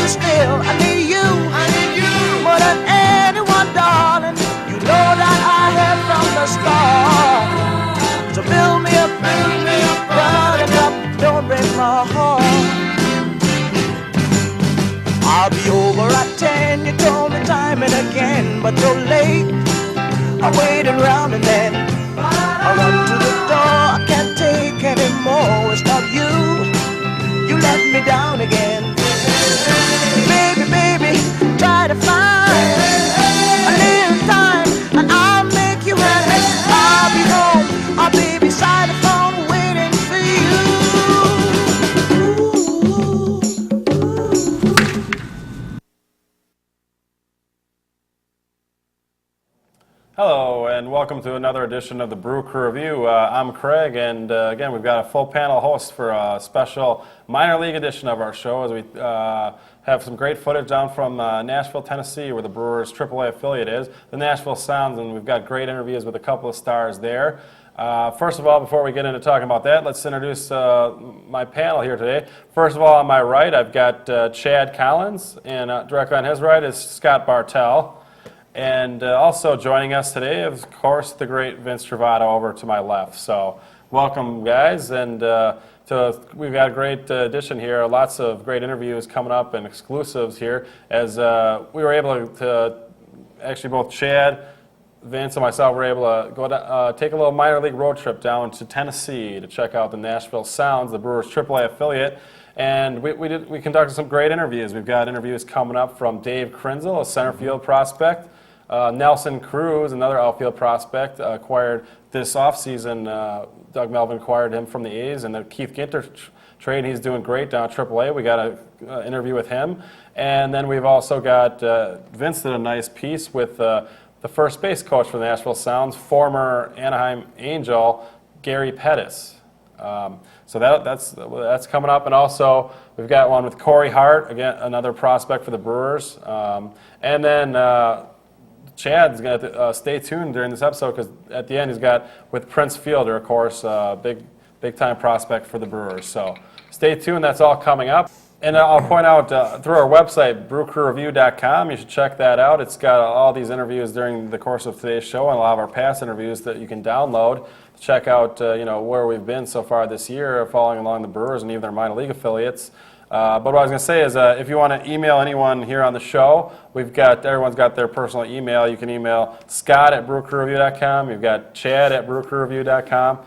still. I need you. I need you more than anyone, darling. You know that I have from the start. So build me up, run it up, don't break my heart. I'll be over at 10, you told me time and again, but you're late. I waited round and then I run to the door. I can't take anymore. It's not you. You let me down again. Baby, baby, try to find a little time and I'll make you happy. I'll be home. I'll be beside the phone waiting for you. Hello, and welcome to another edition of the Brew Crew Review. I'm Craig, and again, we've got a full panel host for a special minor league edition of our show as we have some great footage down from Nashville, Tennessee, where the Brewers' AAA affiliate is, the Nashville Sounds, and we've got great interviews with a couple of stars there. First of all, before we get into talking about that, let's introduce my panel here today. First of all, on my right, I've got Chad Collins, and directly on his right is Scott Bartell. And also joining us today, of course, the great Vince Travato over to my left. So welcome, guys. And we've got a great edition here. Lots of great interviews coming up and exclusives here as we were able to actually both Chad, Vince, and myself were able to go take a little minor league road trip down to Tennessee to check out the Nashville Sounds, the Brewers' AAA affiliate. And we conducted some great interviews. We've got interviews coming up from Dave Krynzel, a center field prospect. Nelson Cruz, another outfield prospect, acquired this offseason. Doug Melvin acquired him from the A's, and the Keith Ginter trade. He's doing great down at AAA. We got an interview with him. And then we've also got Vince did a nice piece with the first base coach for the Nashville Sounds, former Anaheim Angel, Gary Pettis. So that's coming up. And also we've got one with Corey Hart, again, another prospect for the Brewers. And then Chad's going to stay tuned during this episode because at the end he's got with Prince Fielder, of course, big time prospect for the Brewers. So stay tuned. That's all coming up. And I'll point out through our website, brewcrewreview.com, you should check that out. It's got all these interviews during the course of today's show and a lot of our past interviews that you can download. Check out where we've been so far this year, following along the Brewers and even their minor league affiliates. But what I was going to say is if you want to email anyone here on the show, everyone's got their personal email. You can email Scott at brewcrewreview.com. You've got Chad at brewcrewreview.com.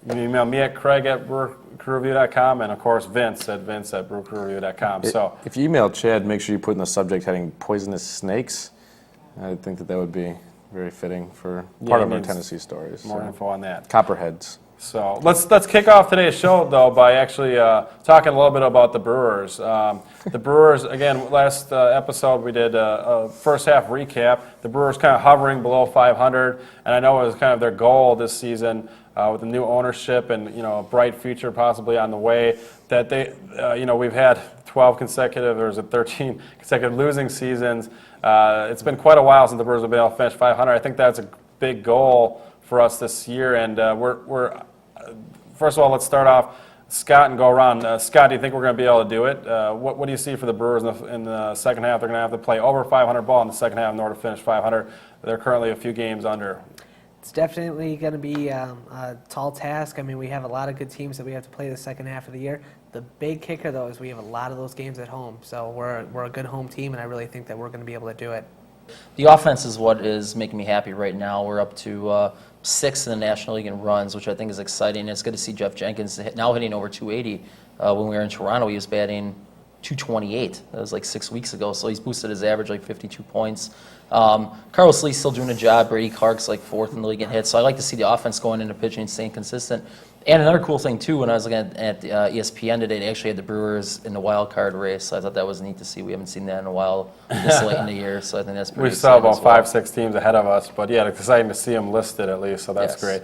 You can email me at Craig at brewcrewreview.com, and of course Vince at brewcrewreview.com. So if you email Chad, make sure you put in the subject heading "poisonous snakes." I think that would be very fitting for part of our Tennessee stories. More info on that. Copperheads. So let's kick off today's show, though, by actually talking a little bit about the Brewers. The Brewers, again, last episode we did a first half recap. The Brewers kind of hovering below 500, and I know it was kind of their goal this season with the new ownership and a bright future possibly on the way. That they, we've had 12 consecutive, or is it 13 consecutive losing seasons. It's been quite a while since the Brewers have been able to finish 500. I think that's a big goal for us this year, and we're first of all, let's start off, Scott, and go around. Scott, do you think we're going to be able to do it? What do you see for the Brewers in the second half? They're going to have to play over 500 ball in the second half in order to finish 500. They're currently a few games under. It's definitely going to be a tall task. I mean, we have a lot of good teams that we have to play the second half of the year. The big kicker, though, is we have a lot of those games at home. So we're a good home team, and I really think that we're going to be able to do it. The offense is what is making me happy right now. We're up to 6th in the National League in runs, which I think is exciting. It's good to see Jeff Jenkins now hitting over 280. When we were in Toronto, he was batting 228. That was like 6 weeks ago, so he's boosted his average like 52 points. Carlos Lee's still doing a job. Brady Clark's like 4th in the league in hits. So I like to see the offense going into pitching and staying consistent. And another cool thing, too, when I was looking at ESPN today, they actually had the Brewers in the wild card race. So I thought that was neat to see. We haven't seen that in a while this late in the year, so I think that's pretty exciting. We saw about 5-6 teams ahead of us, but yeah, it's exciting to see them listed at least, so that's great.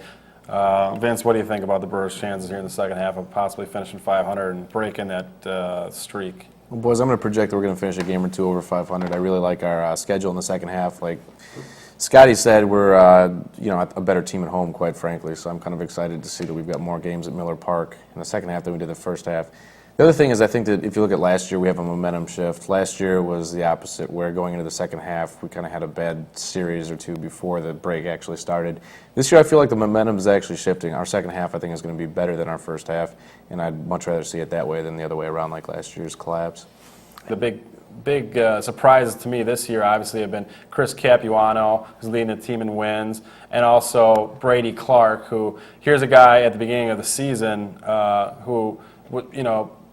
Vince, what do you think about the Brewers' chances here in the second half of possibly finishing 500 and breaking that streak? Well, boys, I'm going to project that we're going to finish a game or two over 500. I really like our schedule in the second half. Like Scotty said, we're a better team at home, quite frankly. So I'm kind of excited to see that we've got more games at Miller Park in the second half than we did the first half. The other thing is, I think that if you look at last year, we have a momentum shift. Last year was the opposite, where going into the second half, we kind of had a bad series or two before the break actually started. This year, I feel like the momentum is actually shifting. Our second half, I think, is going to be better than our first half, and I'd much rather see it that way than the other way around, like last year's collapse. The big surprises to me this year obviously have been Chris Capuano, who's leading the team in wins, and also Brady Clark, who, here's a guy at the beginning of the season who,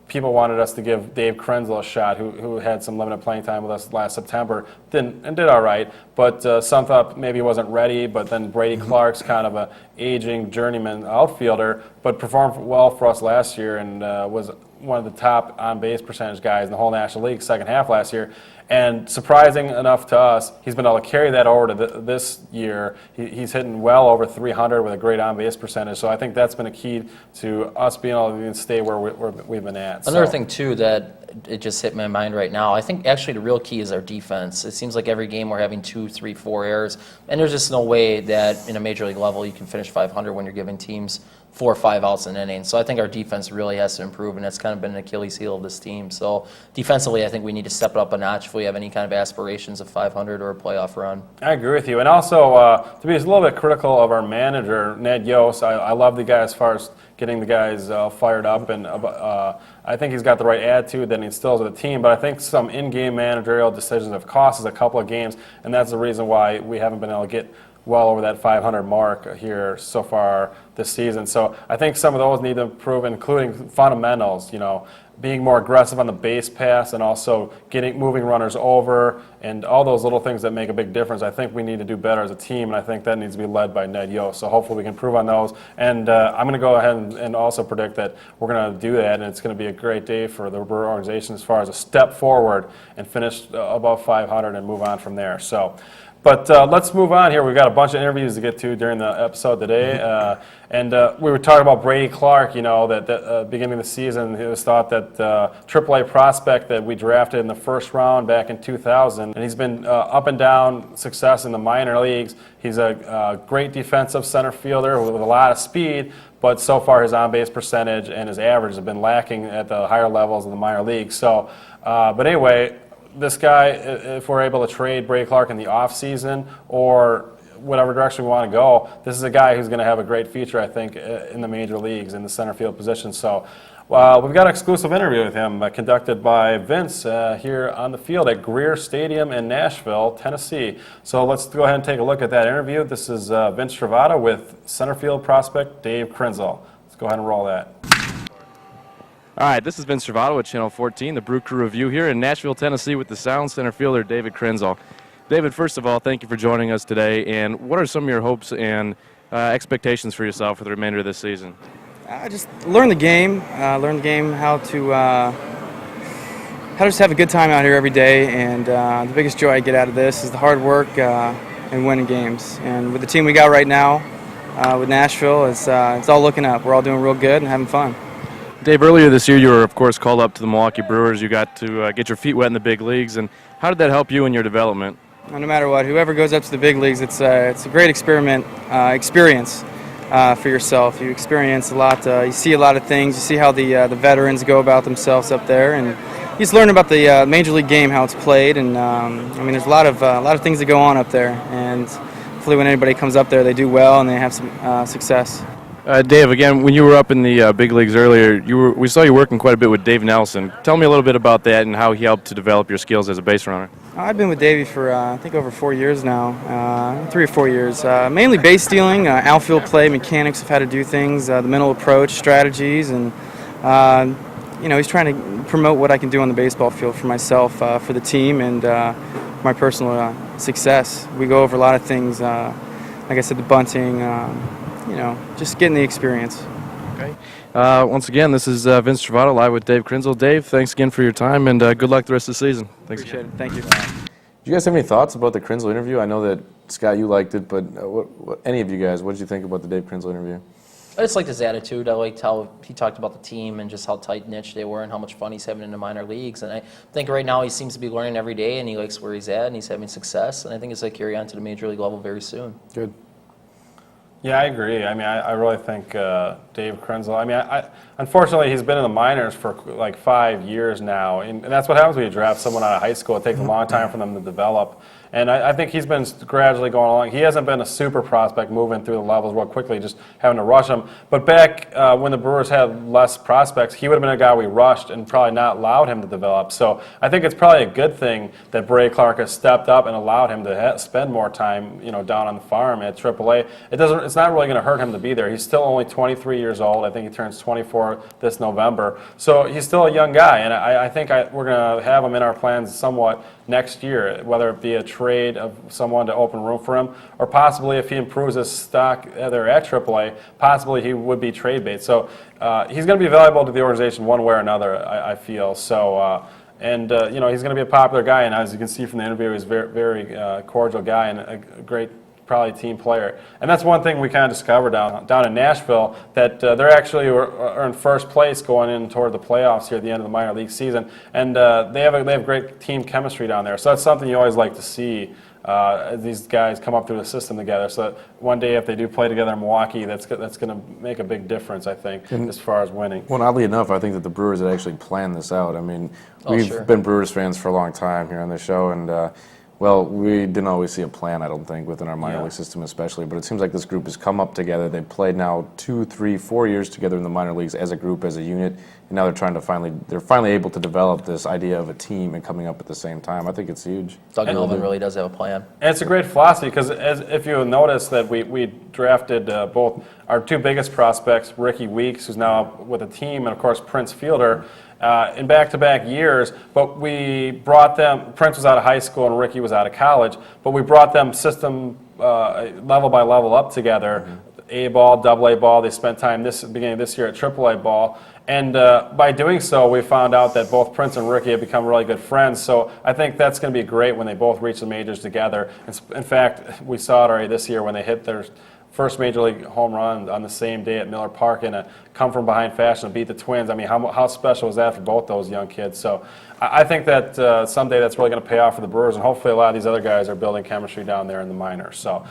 people wanted us to give Dave Krynzel a shot, who had some limited playing time with us last September, did all right, but some thought maybe he wasn't ready, but then Brady Clark's kind of a aging journeyman outfielder, but performed well for us last year and was one of the top on-base percentage guys in the whole National League second half last year. And surprising enough to us, he's been able to carry that over to this year. He's hitting well over 300 with a great on-base percentage. So I think that's been a key to us being able to stay where we've been at. Another thing, too, that it just hit my mind right now, I think actually the real key is our defense. It seems like every game we're having 2, 3, 4 errors, and there's just no way that in a major league level you can finish 500 when you're giving teams 4 or 5 outs in an inning. So I think our defense really has to improve, and that's kind of been an Achilles heel of this team. So defensively, I think we need to step it up a notch if we have any kind of aspirations of 500 or a playoff run. I agree with you. And also, to be a little bit critical of our manager, Ned Yost, I love the guy as far as getting the guys fired up, and I think he's got the right attitude that he instills with the team, but I think some in-game managerial decisions have cost us a couple of games, and that's the reason why we haven't been able to get well over that 500 mark here so far this season. So I think some of those need to improve, including fundamentals, being more aggressive on the base pass and also moving runners over and all those little things that make a big difference. I think we need to do better as a team, and I think that needs to be led by Ned Yost. So hopefully we can improve on those. And I'm going to go ahead and also predict that we're going to do that, and it's going to be a great day for the Brew organization as far as a step forward and finish above 500 and move on from there. But let's move on here. We've got a bunch of interviews to get to during the episode today. And we were talking about Brady Clark, that beginning of the season, it was thought that AAA prospect that we drafted in the first round back in 2000. And he's been up and down success in the minor leagues. He's a great defensive center fielder with a lot of speed, but so far his on-base percentage and his average have been lacking at the higher levels of the minor leagues. So, but anyway, this guy, if we're able to trade Brady Clark in the offseason or whatever direction we want to go, this is a guy who's going to have a great future, I think, in the major leagues in the center field position. So we've got an exclusive interview with him conducted by Vince here on the field at Greer Stadium in Nashville, Tennessee. So let's go ahead and take a look at that interview. This is Vince Travato with center field prospect Dave Krynzel. Let's go ahead and roll that. All right, this is Vince Travato with Channel 14, the Brew Crew Review here in Nashville, Tennessee with the sound center fielder David Krynzel. David, first of all, thank you for joining us today. And what are some of your hopes and expectations for yourself for the remainder of this season? Just learn the game, how to just have a good time out here every day. And the biggest joy I get out of this is the hard work and winning games. And with the team we got right now, with Nashville, it's all looking up. We're all doing real good and having fun. Dave, earlier this year you were, of course, called up to the Milwaukee Brewers. You got to get your feet wet in the big leagues. And how did that help you in your development? No matter what, whoever goes up to the big leagues, it's a great experience for yourself. You experience a lot. You see a lot of things. You see how the veterans go about themselves up there, and you just learn about the major league game, how it's played. And there's a lot of things that go on up there. And hopefully, when anybody comes up there, they do well and they have some success. Dave, again, when you were up in the big leagues earlier, we saw you working quite a bit with Dave Nelson. Tell me a little bit about that and how he helped to develop your skills as a base runner. I've been with Davey for, I think, over 4 years now, 3 or 4 years. Mainly base stealing, outfield play, mechanics of how to do things, the mental approach, strategies, and, he's trying to promote what I can do on the baseball field for myself, for the team, and my personal success. We go over a lot of things, like I said, the bunting, just getting the experience. Okay. Once again, this is Vince Travato live with Dave Krynzel. Dave, thanks again for your time, and good luck the rest of the season. Thanks. Appreciate it. Thank you. Do you guys have any thoughts about the Krynzel interview? I know that, Scott, you liked it, but any of you guys, what did you think about the Dave Krynzel interview? I just liked his attitude. I liked how he talked about the team and just how tight-knit they were and how much fun he's having in the minor leagues. And I think right now he seems to be learning every day, and he likes where he's at, and he's having success. And I think it's going to carry on to the major league level very soon. Good. Yeah, I agree. I mean, I really think Dave Krynzel. I mean, unfortunately, he's been in the minors for like 5 years now, and that's what happens when you draft someone out of high school. It takes a long time for them to develop. And I think he's been gradually going along. He hasn't been a super prospect moving through the levels real quickly, just having to rush him. But back when the Brewers had less prospects, he would have been a guy we rushed and probably not allowed him to develop. So I think it's probably a good thing that Bray Clark has stepped up and allowed him to spend more time, down on the farm at AAA. It's not really going to hurt him to be there. He's still only 23 years old. I think he turns 24 this November. So he's still a young guy, and I think we're going to have him in our plans somewhat next year, whether it be a trade of someone to open room for him, or possibly if he improves his stock there at AAA, possibly he would be trade bait. So he's going to be valuable to the organization one way or another, I feel. So, he's going to be a popular guy, and as you can see from the interview, he's a very, very cordial guy and a great probably team player. And that's one thing we kind of discovered down in Nashville, that they're actually are in first place going in toward the playoffs here at the end of the minor league season, and they have great team chemistry down there. So that's something you always like to see. These guys come up through the system together, so that one day if they do play together in Milwaukee, that's going to make a big difference, I think, as far as winning. Well, oddly enough, I think that the Brewers had actually planned this out. I mean, we've been Brewers fans for a long time here on the show, and we didn't always see a plan, I don't think, within our minor league system especially, but it seems like this group has come up together. They've played now 2, 3, 4 years together in the minor leagues as a group, as a unit, and now they're finally able to develop this idea of a team and coming up at the same time. I think it's huge. Doug Melvin really does have a plan. And it's a great philosophy because, if you notice, that we drafted both our two biggest prospects, Ricky Weeks, who's now with a team, and of course Prince Fielder, in back-to-back years, but we brought them, Prince was out of high school and Ricky was out of college, but we brought them system level by level up together, A-ball, double-A ball. They spent time beginning of this year at AAA ball, and by doing so, we found out that both Prince and Ricky have become really good friends, so I think that's going to be great when they both reach the majors together. In fact, we saw it already this year when they hit their first major league home run on the same day at Miller Park in a come-from-behind fashion to beat the Twins. I mean, how special was that for both those young kids? So I think that someday that's really going to pay off for the Brewers, and hopefully a lot of these other guys are building chemistry down there in the minors. So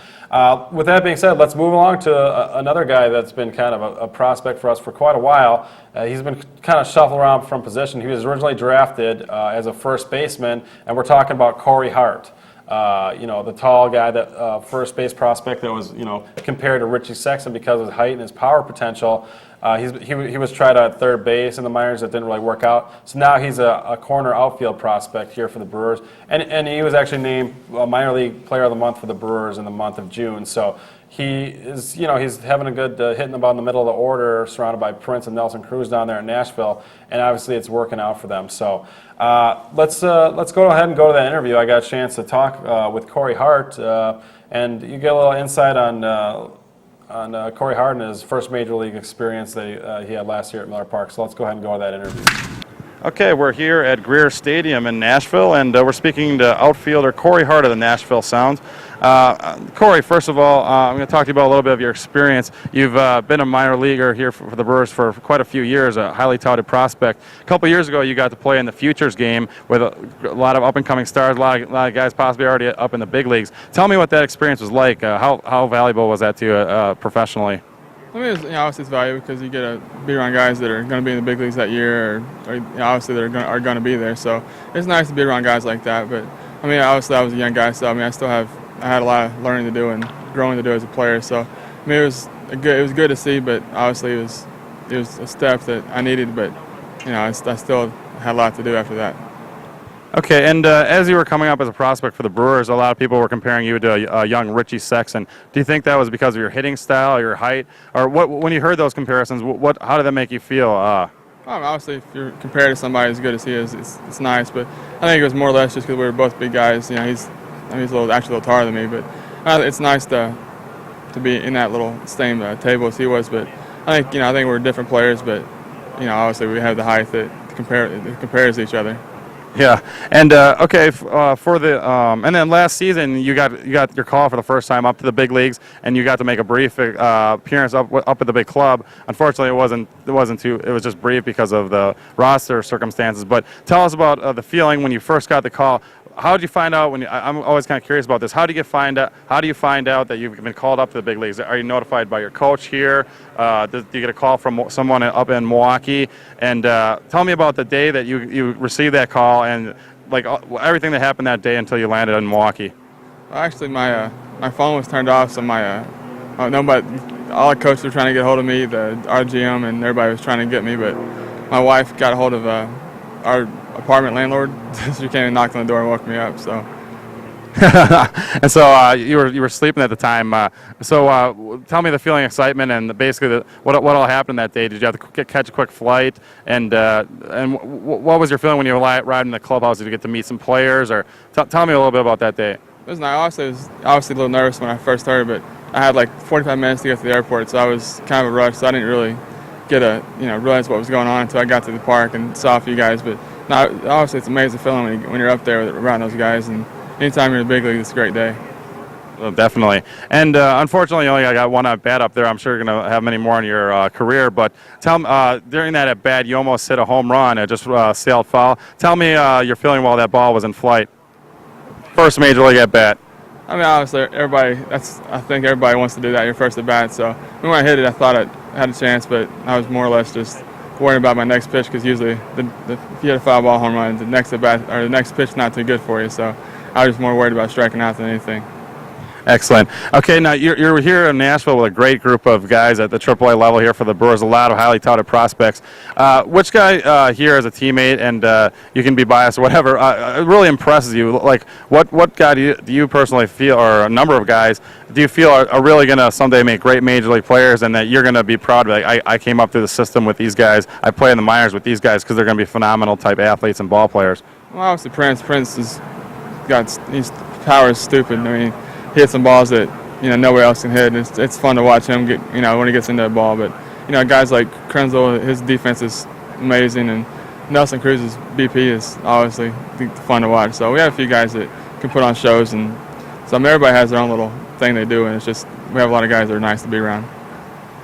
with that being said, let's move along to another guy that's been kind of a prospect for us for quite a while. He's been kind of shuffled around from position. He was originally drafted as a first baseman, and we're talking about Corey Hart. The tall guy, that first base prospect that was, compared to Richie Sexton because of his height and his power potential. He was tried out at third base in the minors. That didn't really work out. So now he's a corner outfield prospect here for the Brewers. And he was actually named minor league player of the month for the Brewers in the month of June. So he is, he's having a good hitting about in the middle of the order, surrounded by Prince and Nelson Cruz down there in Nashville. And obviously it's working out for them. So let's go ahead and go to that interview. I got a chance to talk with Corey Hart, and you get a little insight on Corey Hart and his first major league experience that he had last year at Miller Park. So let's go ahead and go to that interview. Okay, we're here at Greer Stadium in Nashville, and we're speaking to outfielder Corey Hart of the Nashville Sounds. Corey, first of all, I'm going to talk to you about a little bit of your experience. You've been a minor leaguer here for the Brewers for quite a few years, a highly touted prospect. A couple years ago, you got to play in the Futures game with a lot of up-and-coming stars, a lot of guys possibly already up in the big leagues. Tell me what that experience was like. How valuable was that to you professionally? I mean, obviously it's valuable because you get to be around guys that are going to be in the big leagues that year, or obviously that are going to be there. So it's nice to be around guys like that. But I mean, obviously I was a young guy, so I mean, I had a lot of learning to do and growing to do as a player. So I mean, it was good to see, but obviously it was a step that I needed. But I still had a lot to do after that. Okay, and as you were coming up as a prospect for the Brewers, a lot of people were comparing you to a young Richie Sexton. Do you think that was because of your hitting style, your height, or when you heard those comparisons, how did that make you feel? Obviously, if you're compared to somebody as good as he is, it's nice. But I think it was more or less just because we were both big guys. He's actually a little taller than me, but it's nice to be in that little same table as he was. But I think we're different players, but obviously we have the height that compares to each other. Yeah, and okay, for the and then last season you got your call for the first time up to the big leagues, and you got to make a brief appearance up at the big club. Unfortunately, it was just brief because of the roster circumstances. But tell us about the feeling when you first got the call. how did you find out I'm always kind of curious about this. How do you find out that you've been called up to the big leagues? Are you notified by your coach here? Do you get a call from someone up in Milwaukee? And tell me about the day that you received that call and like everything that happened that day until you landed in Milwaukee. Well, actually, my phone was turned off, so nobody, all the coaches were trying to get hold of me, the RGM, and everybody was trying to get me, but my wife got a hold of our apartment landlord. She came and knocked on the door and woke me up. So. And so you were sleeping at the time. Tell me the feeling, excitement, and basically what all happened that day. Did you have to catch a quick flight? And what was your feeling when you were riding the clubhouse? Did you get to meet some players? Or tell me a little bit about that day. It was nice. I was obviously a little nervous when I first heard, but I had like 45 minutes to get to the airport, so I was kind of a rush. So I didn't really get realize what was going on until I got to the park and saw a few guys. But no, obviously it's an amazing feeling when you're up there around those guys, and anytime you're in the big league, it's a great day. Well, definitely. And unfortunately, you only got one at bat up there. I'm sure you're going to have many more in your career. But tell me, during that at bat, you almost hit a home run. It just sailed foul. Tell me your feeling while that ball was in flight. First major league at bat. I mean, obviously, I think everybody wants to do that your first at bat. So when I hit it, I thought I had a chance, but I was more or less just worrying about my next pitch because usually if you hit a foul ball home run, the next at bat or the next pitch not too good for you. So I was just more worried about striking out than anything. Excellent. Okay, now you're here in Nashville with a great group of guys at the AAA level here for the Brewers, a lot of highly touted prospects. Which guy here as a teammate, and you can be biased or whatever, really impresses you? Like, what guy do you personally feel, or a number of guys, do you feel are really going to someday make great major league players and that you're going to be proud of? Like, I came up through the system with these guys. I play in the minors with these guys because they're going to be phenomenal type athletes and ball players. Well, obviously Prince his power is stupid. I mean, he hits some balls that nobody else can hit. And it's fun to watch him get when he gets into that ball. But guys like Krynzel, his defense is amazing, and Nelson Cruz's BP is obviously fun to watch. So we have a few guys that can put on shows, and so everybody has their own little thing they do, and it's just we have a lot of guys that are nice to be around.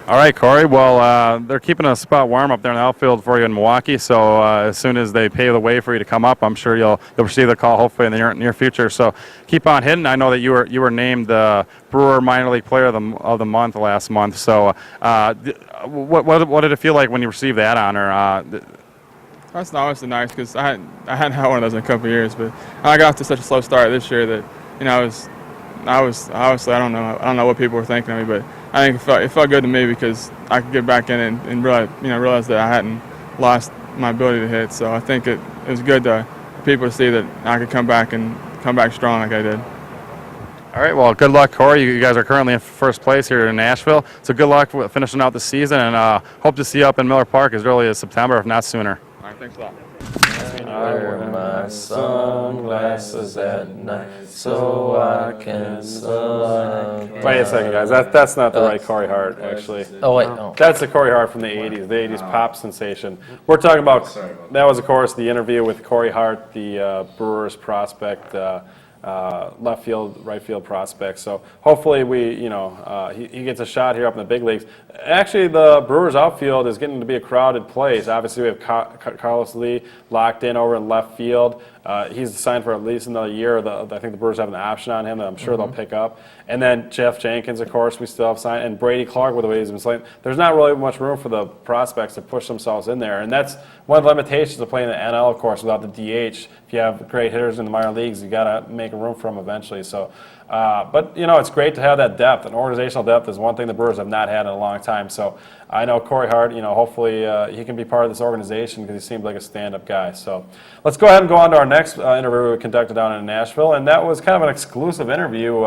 All right, Corey. Well, they're keeping a spot warm up there in the outfield for you in Milwaukee. So as soon as they pave the way for you to come up, I'm sure you'll receive the call hopefully in the near future. So keep on hitting. I know that you were named the Brewer Minor League Player of the Month last month. So what did it feel like when you received that honor? That's obviously nice because I hadn't had one of those in a couple of years. But I got off to such a slow start this year that I was obviously I don't know what people were thinking of me, but I think it felt good to me because I could get back in and realize that I hadn't lost my ability to hit. So I think it was good for people to see that I could come back strong like I did. All right, well, good luck, Corey. You guys are currently in first place here in Nashville. So good luck with finishing out the season, and hope to see you up in Miller Park as early as September, if not sooner. All right, thanks a lot. I wear my sunglasses at night so I can select. Wait a second, guys. That's not the right Corey Hart, actually. Oh, wait, no. That's the Corey Hart from the 80s pop sensation. We're talking about, that was, of course, the interview with Corey Hart, the Brewers prospect, left field, right field prospect. So hopefully he gets a shot here up in the big leagues. Actually, the Brewers outfield is getting to be a crowded place. Obviously, we have Carlos Lee locked in over in left field. He's signed for at least another year. I think the Brewers have an option on him that I'm sure they'll pick up. And then Jeff Jenkins, of course, we still have signed. And Brady Clark with the way he's been playing. There's not really much room for the prospects to push themselves in there. And that's one of the limitations of playing the NL, of course, without the DH. If you have great hitters in the minor leagues, you got to make room for them eventually. So, but it's great to have that depth. And organizational depth is one thing the Brewers have not had in a long time. So I know Corey Hart, hopefully he can be part of this organization because he seems like a stand-up guy. So let's go ahead and go on to our next interview we conducted down in Nashville. And that was kind of an exclusive interview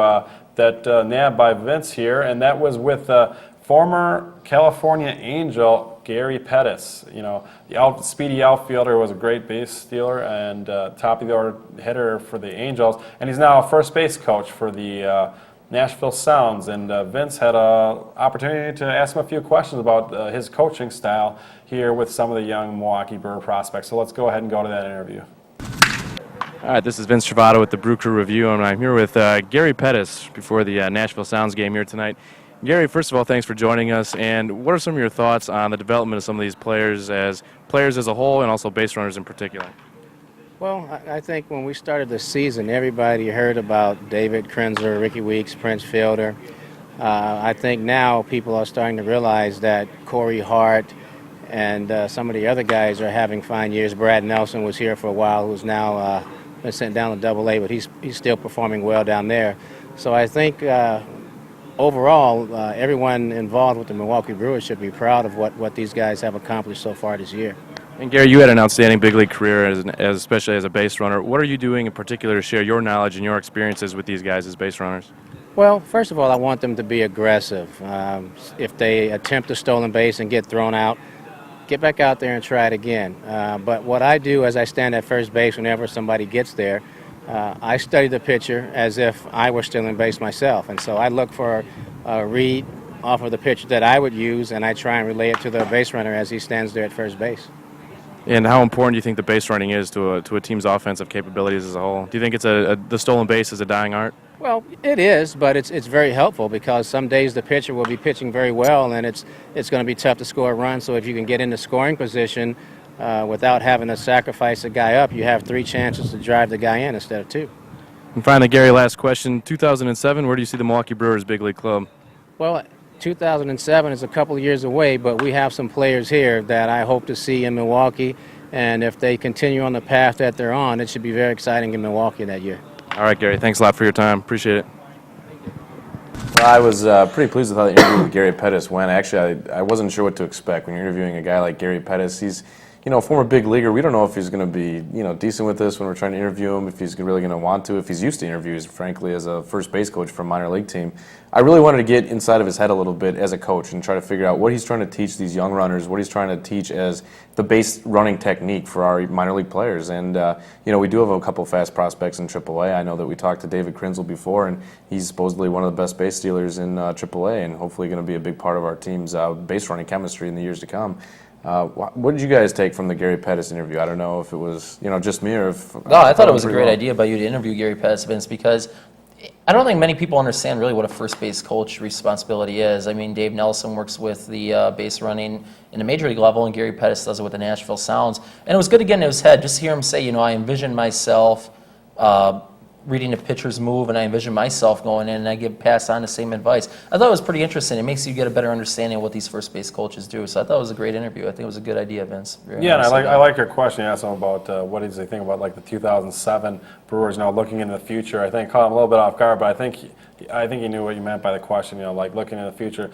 that nabbed by Vince here. And that was with former California Angel Gary Pettis. The speedy outfielder, was a great base stealer and top of the order hitter for the Angels, and he's now a first base coach for the Nashville Sounds. And Vince had an opportunity to ask him a few questions about his coaching style here with some of the young Milwaukee Brewer prospects. So let's go ahead and go to that interview. All right, this is Vince Travato with the Brew Crew Review, and I'm here with Gary Pettis before the Nashville Sounds game here tonight. Gary, first of all, thanks for joining us. And what are some of your thoughts on the development of some of these players as a whole and also base runners in particular? Well, I think when we started the season, everybody heard about David Krynzel, Ricky Weeks, Prince Fielder. I think now people are starting to realize that Corey Hart and some of the other guys are having fine years. Brad Nelson was here for a while, who's now been sent down to Double-A, but he's still performing well down there. So I think overall, everyone involved with the Milwaukee Brewers should be proud of what these guys have accomplished so far this year. And Gary, you had an outstanding big league career, especially as a base runner. What are you doing in particular to share your knowledge and your experiences with these guys as base runners? Well, first of all, I want them to be aggressive. If they attempt a stolen base and get thrown out, get back out there and try it again. But what I do as I stand at first base whenever somebody gets there, I study the pitcher as if I were stealing base myself. And so I look for a read off of the pitcher that I would use, and I try and relay it to the base runner as he stands there at first base. And how important do you think the base running is to a team's offensive capabilities as a whole? Do you think the stolen base is a dying art? Well, it is, but it's very helpful because some days the pitcher will be pitching very well, and it's going to be tough to score a run. So if you can get into scoring position without having to sacrifice a guy up, you have 3 chances to drive the guy in instead of 2. And finally, Gary, last question. 2007, where do you see the Milwaukee Brewers big league club? Well, 2007 is a couple of years away, but we have some players here that I hope to see in Milwaukee, and if they continue on the path that they're on, it should be very exciting in Milwaukee that year. All right, Gary, thanks a lot for your time. Appreciate it. Well, I was pretty pleased with how the interview with Gary Pettis went. Actually, I wasn't sure what to expect when you're interviewing a guy like Gary Pettis. He's, a former big leaguer. We don't know if he's going to be, decent with this when we're trying to interview him, if he's really going to want to, if he's used to interviews, frankly, as a first base coach for a minor league team. I really wanted to get inside of his head a little bit as a coach and try to figure out what he's trying to teach these young runners, what he's trying to teach as the base running technique for our minor league players. And, we do have a couple fast prospects in AAA. I know that we talked to David Krynzel before, and he's supposedly one of the best base stealers in AAA and hopefully going to be a big part of our team's base running chemistry in the years to come. What did you guys take from the Gary Pettis interview? I don't know if it was, just me or if... No, I thought it was a great idea by you to interview Gary Pettis, Vince, because I don't think many people understand really what a first base coach responsibility is. I mean, Dave Nelson works with the base running in the major league level, and Gary Pettis does it with the Nashville Sounds. And it was good to get into his head, just hear him say, I envision myself reading a pitcher's move, and I envision myself going in, and I pass on the same advice. I thought it was pretty interesting. It makes you get a better understanding of what these first base coaches do. So I thought it was a great interview. I think it was a good idea, Vince. Yeah, and I like your question. You asked him about what does he think about the 2007 Brewers looking into the future. I think caught him a little bit off guard, but I think he knew what you meant by the question. Looking in the future,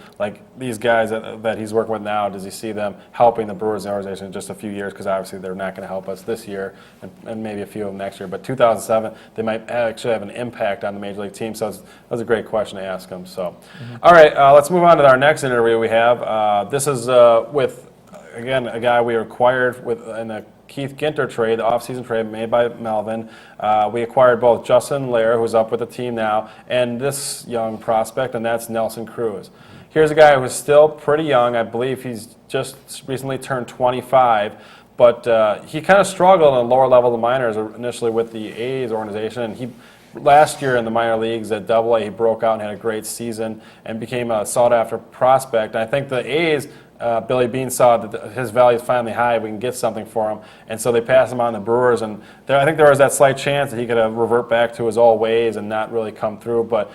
these guys that he's working with now, does he see them helping the Brewers organization in just a few years? Because obviously they're not going to help us this year, and maybe a few of them next year. But 2007, they might actually have an impact on the major league team. So that was a great question to ask him. So, all right, let's move on to our next interview we have. This is with again a guy we acquired in the Keith Ginter trade, the offseason trade made by Melvin. We acquired both Justin Lair, who's up with the team now, and this young prospect, and that's Nelson Cruz. Here's a guy who's still pretty young. I believe he's just recently turned 25, but he kind of struggled in the lower level of the minors initially with the A's organization, and last year in the minor leagues at Double-A, he broke out and had a great season and became a sought-after prospect. And I think the A's, Billy Beane saw that his value is finally high. We can get something for him, and so they passed him on to the Brewers. And I think there was that slight chance that he could revert back to his old ways and not really come through. But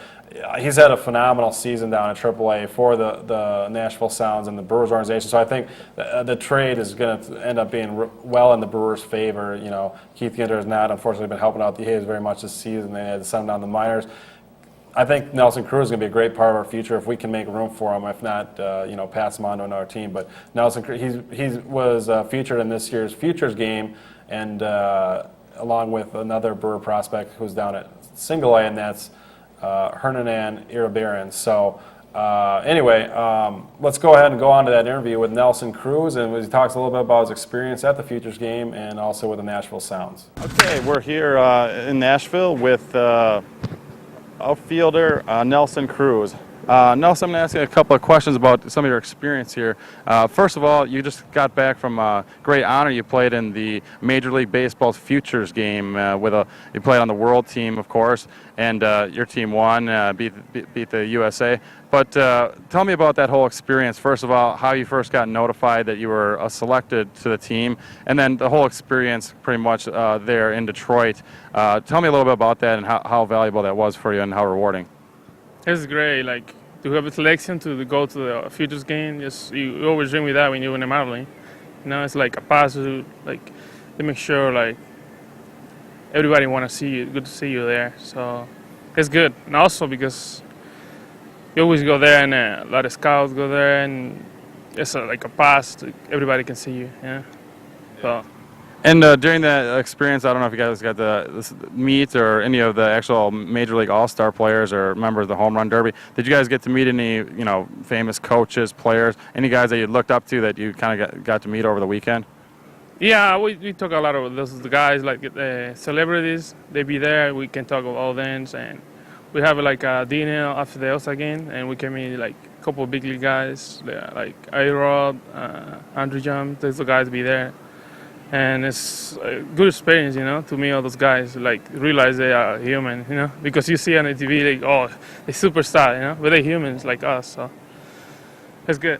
he's had a phenomenal season down at AAA for the Nashville Sounds and the Brewers organization. So I think the trade is going to end up being well in the Brewers' favor. Keith Ginter has not, unfortunately, been helping out the A's very much this season. They had to send him down the minors. I think Nelson Cruz is going to be a great part of our future if we can make room for him. If not, pass him on to another team. But Nelson Cruz, he was featured in this year's Futures game, and along with another Brewer prospect who's down at Single A, and that's Hernan Iribarren. So anyway, let's go ahead and go on to that interview with Nelson Cruz, and he talks a little bit about his experience at the Futures game and also with the Nashville Sounds. Okay, we're here in Nashville with outfielder Nelson Cruz. Nelson, I'm going to ask you a couple of questions about some of your experience here. First of all, you just got back from a great honor. You played in the Major League Baseball's Futures game you played on the World team, of course, and your team won, beat the USA. But tell me about that whole experience. First of all, how you first got notified that you were selected to the team, and then the whole experience pretty much there in Detroit. Tell me a little bit about that and how valuable that was for you and how rewarding. It's great, like to have a selection to go to the Futures game. Just you always dream with that when you're in the minor league. You know, it's like a pass to they make sure like everybody want to see you. Good to see you there. So it's good, and also because you always go there, and a lot of scouts go there, and it's like a pass to everybody can see you. Yeah. So. And during that experience, I don't know if you guys got to meet or any of the actual Major League All-Star players or members of the Home Run Derby. Did you guys get to meet any, famous coaches, players, any guys that you looked up to that you kind of got to meet over the weekend? Yeah, we talk a lot of those guys, like celebrities. They be there. We can talk about all them, and we have like a dinner after the All-Star game, and we can meet like a couple of big league guys, like A-Rod, Andrew Jump. Those guys be there. And it's a good experience, to meet all those guys, like realize they are human, because you see on the TV, like, oh, they're superstar, but they're humans like us, so it's good.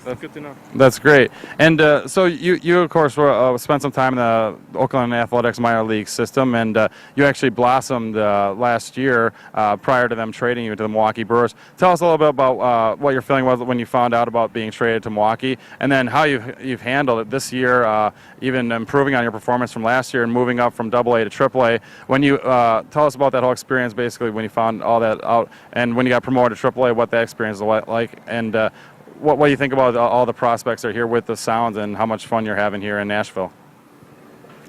That's good to know. That's great. And so you of course, spent some time in the Oakland Athletics minor league system, and you actually blossomed last year prior to them trading you to the Milwaukee Brewers. Tell us a little bit about what your feeling was when you found out about being traded to Milwaukee, and then how you've handled it this year, even improving on your performance from last year and moving up from AA to AAA. When you tell us about that whole experience, basically when you found all that out, and when you got promoted to AAA, what that experience was like, and what do you think about all the prospects that are here with the Sounds and how much fun you're having here in Nashville?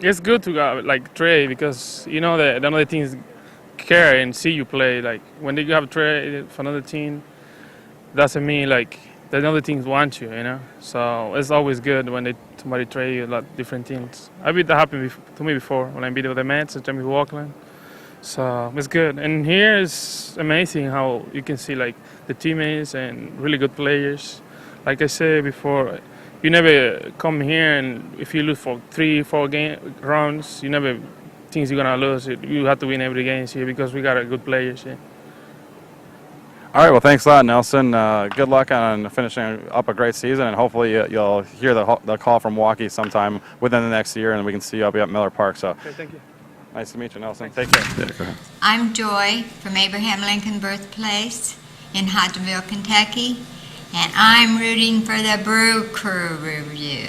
It's good to go, like trade, because that another teams care and see you play. Like when they have a trade for another team, doesn't mean like the other teams want you, So it's always good when somebody trade you a lot of different teams. I've been that happened to me before when I beat with the Mets and Jamie Walkland. So it's good. And here it's amazing how you can see like the teammates and really good players. Like I said before, you never come here and if you lose for 3-4 rounds, you never think you're going to lose. You have to win every game here because we got a good players here. All right, well, thanks a lot, Nelson. Good luck on finishing up a great season, and hopefully you'll hear the call from Milwaukee sometime within the next year, and we can see you up at Miller Park. So. Okay, thank you. Nice to meet you, Nelson. Take care. I'm Joy from Abraham Lincoln birthplace in Hodgenville, Kentucky, and I'm rooting for the Brew Crew review.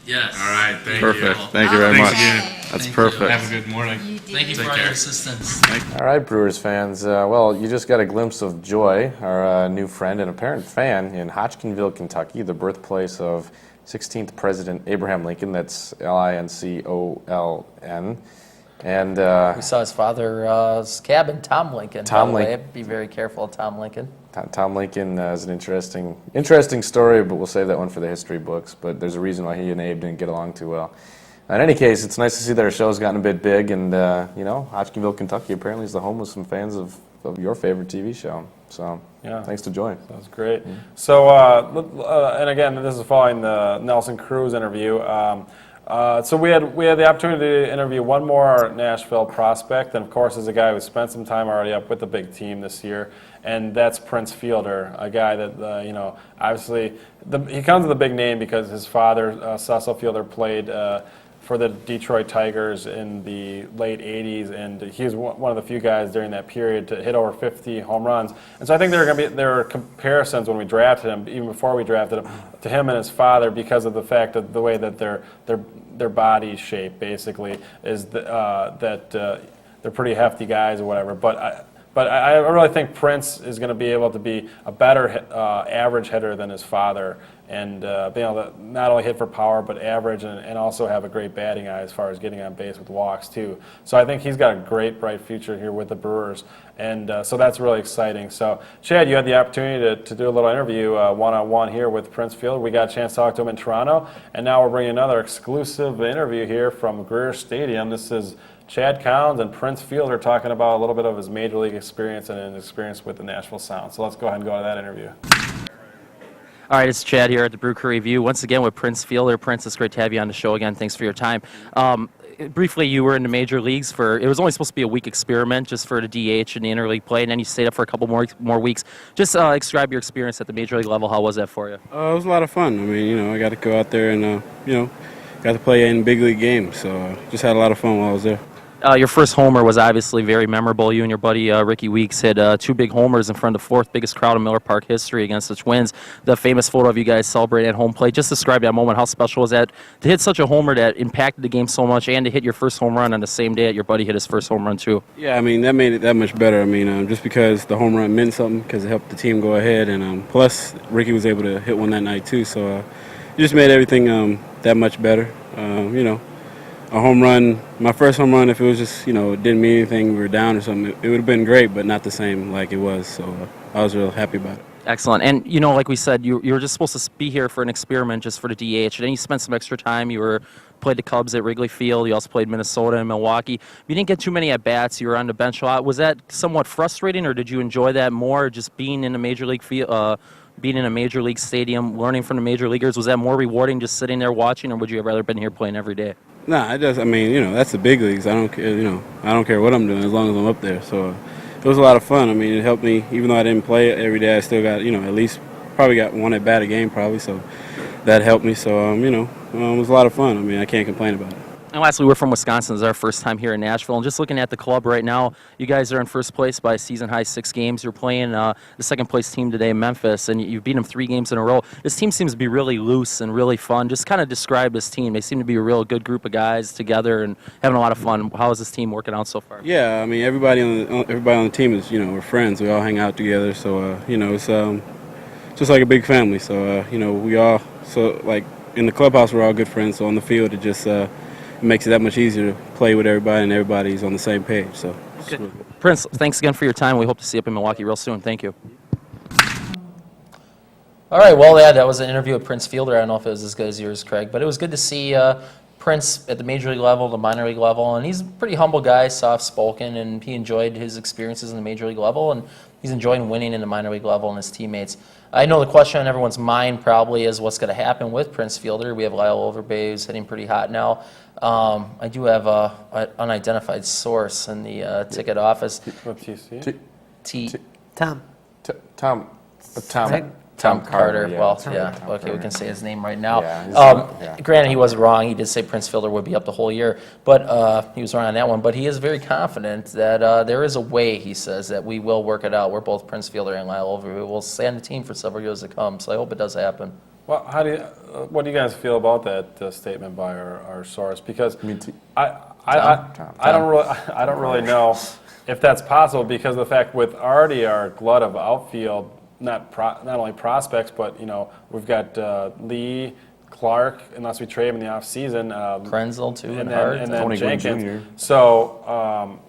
Yes. All right. Thank Perfect. you. Thank you very Okay. much. Again. That's Thank perfect. you. Have a good morning. You do. Thank you for Take all care. your assistance. All right, Brewers fans. Well, you just got a glimpse of Joy, our new friend and apparent fan in Hodgenville, Kentucky, the birthplace of 16th President Abraham Lincoln. That's Lincoln. And We saw his father's cabin, Tom Lincoln. Tom by the way. Lincoln. Be very careful of Tom Lincoln. Tom Lincoln is an interesting story, but we'll save that one for the history books. But there's a reason why he and Abe didn't get along too well. In any case, it's nice to see that our show's gotten a bit big, and Hodgenville, Kentucky apparently is the home of some fans of your favorite TV show. So Yeah. thanks to Joy. That's great. So, and again, this is following the Nelson Cruz interview. So we had the opportunity to interview one more Nashville prospect, and of course, is a guy who spent some time already up with the big team this year, and that's Prince Fielder, a guy that obviously he comes with a big name because his father, Cecil Fielder, played for the Detroit Tigers in the late 80s, and he was one of the few guys during that period to hit over 50 home runs. And so I think there were comparisons when we drafted him, even before we drafted him, to him and his father because of the fact of the way that their body shape basically is that they're pretty hefty guys or whatever. But I really think Prince is going to be able to be a better average hitter than his father, and being able to not only hit for power but average and also have a great batting eye as far as getting on base with walks too. So I think he's got a great bright future here with the Brewers, and so that's really exciting. So Chad, you had the opportunity to do a little interview one-on-one here with Prince Fielder. We got a chance to talk to him in Toronto, and now we're bringing another exclusive interview here from Greer Stadium. This is Chad Counts and Prince Fielder talking about a little bit of his major league experience and his experience with the Nashville Sound. So let's go ahead and go to that interview. All right, it's Chad here at the Brew Crew Review. Once again with Prince Fielder. Prince, it's great to have you on the show again. Thanks for your time. Briefly, you were in the major leagues it was only supposed to be a week experiment just for the DH and the interleague play, and then you stayed up for a couple more weeks. Just describe your experience at the major league level. How was that for you? It was a lot of fun. I mean, I got to go out there and, got to play in big league games. So just had a lot of fun while I was there. Your first homer was obviously very memorable. You and your buddy Ricky Weeks hit 2 big homers in front of the 4th biggest crowd in Miller Park history against the Twins. The famous photo of you guys celebrating at home plate. Just describe that moment. How special was that to hit such a homer that impacted the game so much, and to hit your first home run on the same day that your buddy hit his first home run too? Yeah, I mean, that made it that much better. I mean, just because the home run meant something, because it helped the team go ahead, and plus Ricky was able to hit one that night too. So it just made everything that much better. A home run, my first home run, if it was just, it didn't mean anything, we were down or something, it would have been great, but not the same like it was. So I was real happy about it. Excellent. And, like we said, you were just supposed to be here for an experiment just for the DH. And then you spent some extra time. You played the Cubs at Wrigley Field. You also played Minnesota and Milwaukee. You didn't get too many at-bats. You were on the bench a lot. Was that somewhat frustrating, or did you enjoy that more, just being in a major league being in a major league stadium, learning from the major leaguers? Was that more rewarding just sitting there watching, or would you have rather been here playing every day? Nah, I mean, that's the big leagues. I don't care, I don't care what I'm doing as long as I'm up there. So it was a lot of fun. I mean, it helped me, even though I didn't play it every day, I still got, at least probably got one at bat a game probably. So that helped me. So, it was a lot of fun. I mean, I can't complain about it. And lastly, we're from Wisconsin. This is our first time here in Nashville. And just looking at the club right now, you guys are in first place by a season-high 6 games. You're playing the second-place team today, Memphis, and you've beat them 3 games in a row. This team seems to be really loose and really fun. Just kind of describe this team. They seem to be a real good group of guys together and having a lot of fun. How is this team working out so far? Yeah, I mean, everybody on the team is, we're friends. We all hang out together. So, it's just like a big family. So, we all, like, in the clubhouse, we're all good friends. So on the field, it just makes it that much easier to play with everybody, and everybody's on the same page. So, okay. Prince, thanks again for your time. We hope to see you up in Milwaukee real soon. Thank you. All right, well, yeah, that was an interview with Prince Fielder. I don't know if it was as good as yours, Craig, but it was good to see Prince at the major league level, the minor league level, and he's a pretty humble guy, soft-spoken, and he enjoyed his experiences in the major league level, and he's enjoying winning in the minor league level and his teammates. I know the question on everyone's mind probably is what's going to happen with Prince Fielder. We have Lyle Overbay, who's hitting pretty hot now. I do have an unidentified source in the ticket office. Tom Carter. Yeah, well, Tom okay, Carter. we can say his name right now. Yeah, Granted, he was wrong. He did say Prince Fielder would be up the whole year, but he was wrong on that one. But he is very confident that there is a way, he says, that we will work it out. We're both Prince Fielder and Lyle Overbay will stay on the team for several years to come, so I hope it does happen. Well, what do you guys feel about that statement by our source? Because I don't really know if that's possible, because of the fact with already our glut of outfield, not only prospects, but we've got Lee, Clark, unless we trade him in the offseason. Krynzel too, and Hart, then Tony Gwynn Jenkins. Jr. So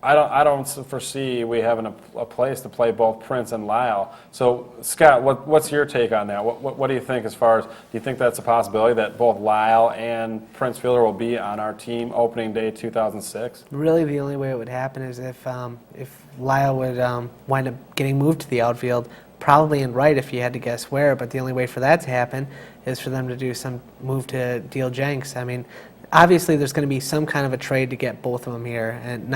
I don't foresee we having a place to play both Prince and Lyle. So Scott, what's your take on that? What do you think as far as, do you think that's a possibility that both Lyle and Prince Fielder will be on our team opening day 2006? Really, the only way it would happen is if Lyle would wind up getting moved to the outfield, probably in right if you had to guess where, but the only way for that to happen is for them to do some move to deal Jenks. I mean, obviously there's going to be some kind of a trade to get both of them here, and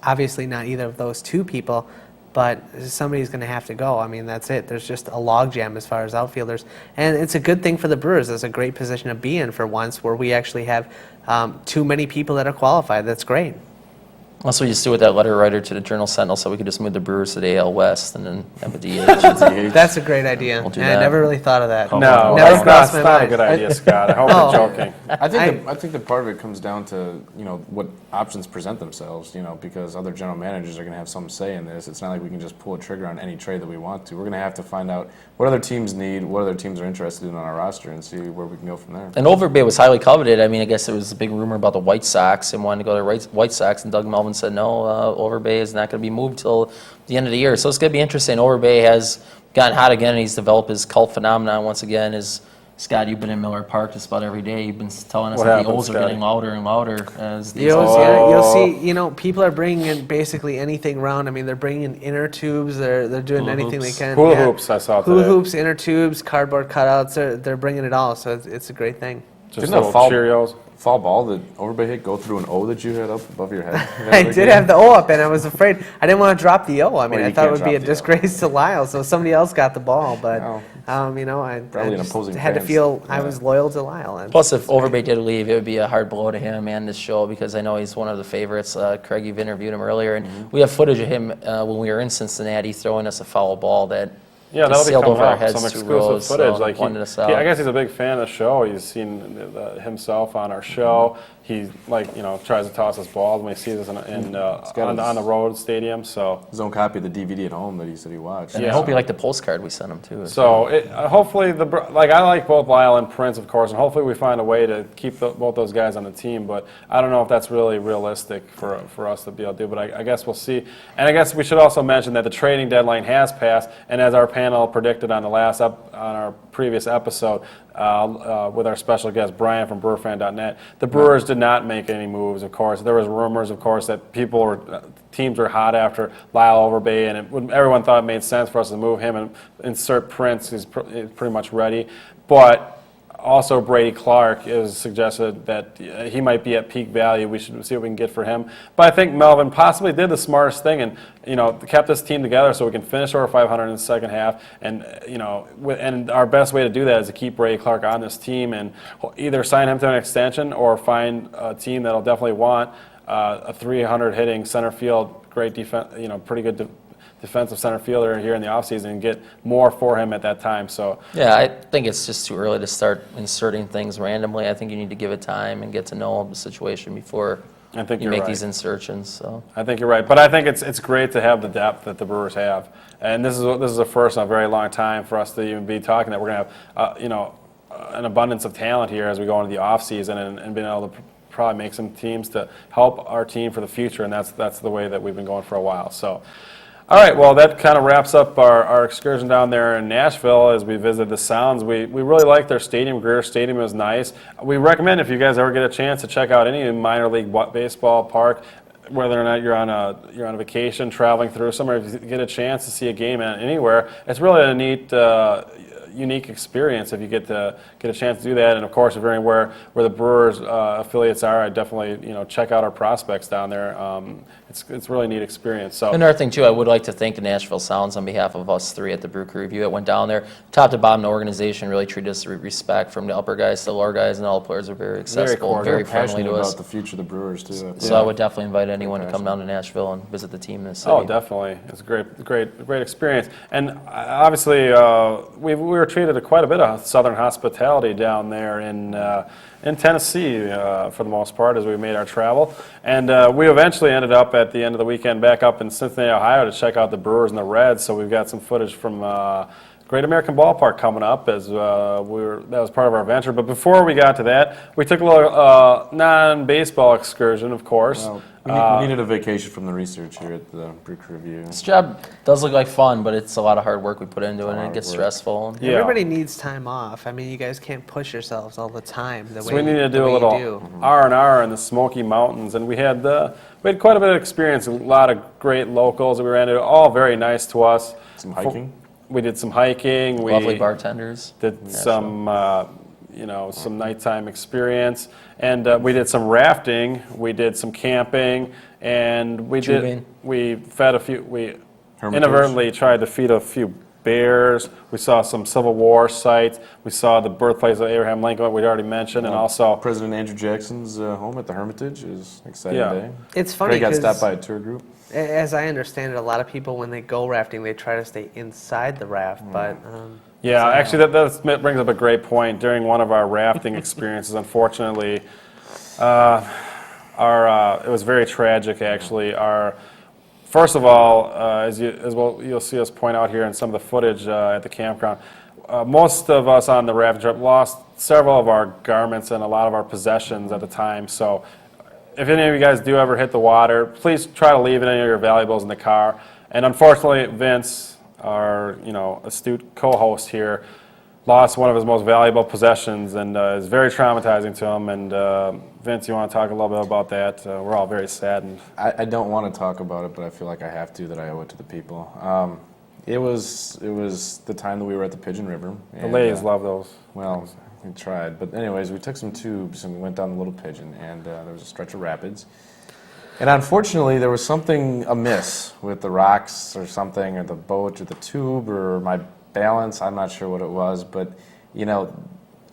obviously not either of those two people, but somebody's going to have to go. I mean, that's it. There's just a logjam as far as outfielders, and it's a good thing for the Brewers. It's a great position to be in for once, where we actually have too many people that are qualified. That's great. Unless we just do with that letter writer to the Journal Sentinel, so we could just move the Brewers to the AL West and then have a DH. That's a great idea. We'll do and that. I never really thought of that. No, never that's crossed my not a mind. good idea, Scott. I hope you're joking. I think that part of it comes down to what options present themselves. Because other general managers are going to have some say in this. It's not like we can just pull a trigger on any trade that we want to. We're going to have to find out what other teams need, what other teams are interested in on our roster, and see where we can go from there. And Overbay was highly coveted. I mean, I guess there was a big rumor about the White Sox and wanting to go to the White Sox, and Doug Melvin said no. Overbay is not going to be moved till the end of the year. So it's going to be interesting. Overbay has gotten hot again, and he's developed his cult phenomenon once again. His Scott, you've been in Miller Park just about every day. You've been telling us What that the happened, O's are Scotty? getting louder and louder as The these O's, yeah, you'll see. People are bringing in basically anything round. I mean, they're bringing in inner tubes. They're doing Hula anything hoops. they can. Hula hoops, I saw Hula today. hoops, inner tubes, cardboard cutouts. They're bringing it all. So it's a great thing. Just Didn't that little foul, Cheerios. foul ball that Overbay hit go through an O that you had up above your head? I did have the O up, and I was afraid. I didn't want to drop the O. I mean, Well, I you thought it can't would be a drop the O. disgrace to Lyle, so somebody else got the ball. But No. I Probably an just opposing had to fans. feel I Yeah. was loyal to Lyle. And Plus, if Overbay did leave, it would be a hard blow to him and this show because I know he's one of the favorites. Craig, you've interviewed him earlier, and we have footage of him when we were in Cincinnati throwing us a foul ball that Yeah, just that'll be sailed coming over our up. heads Some two exclusive rows. footage. So Like wanted us I out. guess he's a big fan of the show. He's seen himself on our show. He tries to toss us balls when he sees us on the road stadium. So His own copy of the DVD at home that he said he watched. And I hope you like the postcard we sent him too. hopefully I like both Lyle and Prince, of course, and hopefully we find a way to keep both those guys on the team. But I don't know if that's really realistic for us to be able to do. But I guess we'll see. And I guess we should also mention that the trading deadline has passed, and as our panel predicted on our previous episode with our special guest Brian from BrewerFan.net, the Brewers did not make any moves. Of course, there was rumors, of course, that teams were hot after Lyle Overbay, and everyone thought it made sense for us to move him and insert Prince. He's pretty much ready, but also Brady Clark is suggested that he might be at peak value. We should see what we can get for him. But I think Melvin possibly did the smartest thing and kept this team together so we can finish over 500 in the second half. And and our best way to do that is to keep Brady Clark on this team and either sign him to an extension or find a team that'll definitely want a 300 hitting center field, great defense, pretty good defensive center fielder here in the offseason and get more for him at that time. So Yeah, I think it's just too early to start inserting things randomly. I think you need to give it time and get to know the situation before I think you you're make right. these insertions. So I think you're right, but I think it's great to have the depth that the Brewers have, and this is a first in a very long time for us to even be talking that we're going to have an abundance of talent here as we go into the offseason and being able to probably make some teams to help our team for the future, and that's the way that we've been going for a while. So. All right, well, that kind of wraps up our excursion down there in Nashville as we visited the Sounds. We really liked their stadium. Greer Stadium was nice. We recommend if you guys ever get a chance to check out any minor league baseball park, whether or not you're on a vacation, traveling through somewhere, if you get a chance to see a game anywhere, it's really a neat, unique experience if you get a chance to do that. And of course, if you're anywhere where the Brewers affiliates are, I definitely check out our prospects down there. It's a really neat experience. So another thing too, I would like to thank the Nashville Sounds on behalf of us three at the Brew Crew Review that went down there, top to bottom. The organization really treated us with respect, from the upper guys to the lower guys, and all the players are very accessible, very friendly to us. About the future of the Brewers too. So I would definitely invite anyone to come down to Nashville and visit the team in the city. Oh, definitely. It's a great experience. And obviously, we were treated to quite a bit of Southern hospitality down there in Tennessee for the most part as we made our travel. And we eventually ended up at the end of the weekend back up in Cincinnati, Ohio to check out the Brewers and the Reds. So we've got some footage from Great American Ballpark coming up as that was part of our adventure. But before we got to that, we took a little non-baseball excursion, of course. Well, we needed a vacation from the research here at the Brew Crew Review. This job does look like fun, but it's a lot of hard work we put into it, and it gets stressful. Yeah. Everybody needs time off. I mean, you guys can't push yourselves all the time the way we needed to the do a way little you do. R&R in the Smoky Mountains, and we had quite a bit of experience. A lot of great locals that we ran into, all very nice to us. Some hiking. We did some hiking. Lovely bartenders. Did some nighttime experience, and we did some rafting. We did some camping, and we fed a few. We inadvertently tried to feed a few bears. We saw some Civil War sites. We saw the birthplace of Abraham Lincoln, what we'd already mentioned, and also President Andrew Jackson's home at the Hermitage is an exciting day. It's funny Craig got stopped because by a tour group. as I understand it, a lot of people when they go rafting, they try to stay inside the raft, but. Yeah, actually, that brings up a great point. During one of our rafting experiences, unfortunately, it was very tragic. Actually, first of all, you'll see us point out here in some of the footage at the campground, most of us on the rafting trip lost several of our garments and a lot of our possessions at the time. So, if any of you guys do ever hit the water, please try to leave any of your valuables in the car. And unfortunately, Vince, our astute co-host here, lost one of his most valuable possessions, and it's very traumatizing to him. And Vince, you want to talk a little bit about that? We're all very saddened. I don't want to talk about it, but I feel like I have to, that I owe it to the people. It was the time that we were at the Pigeon River. The ladies love those. Well, we tried. But anyways, we took some tubes and we went down the Little Pigeon, and there was a stretch of rapids. And unfortunately, there was something amiss with the rocks or something, or the boat or the tube or my balance. I'm not sure what it was, but, you know,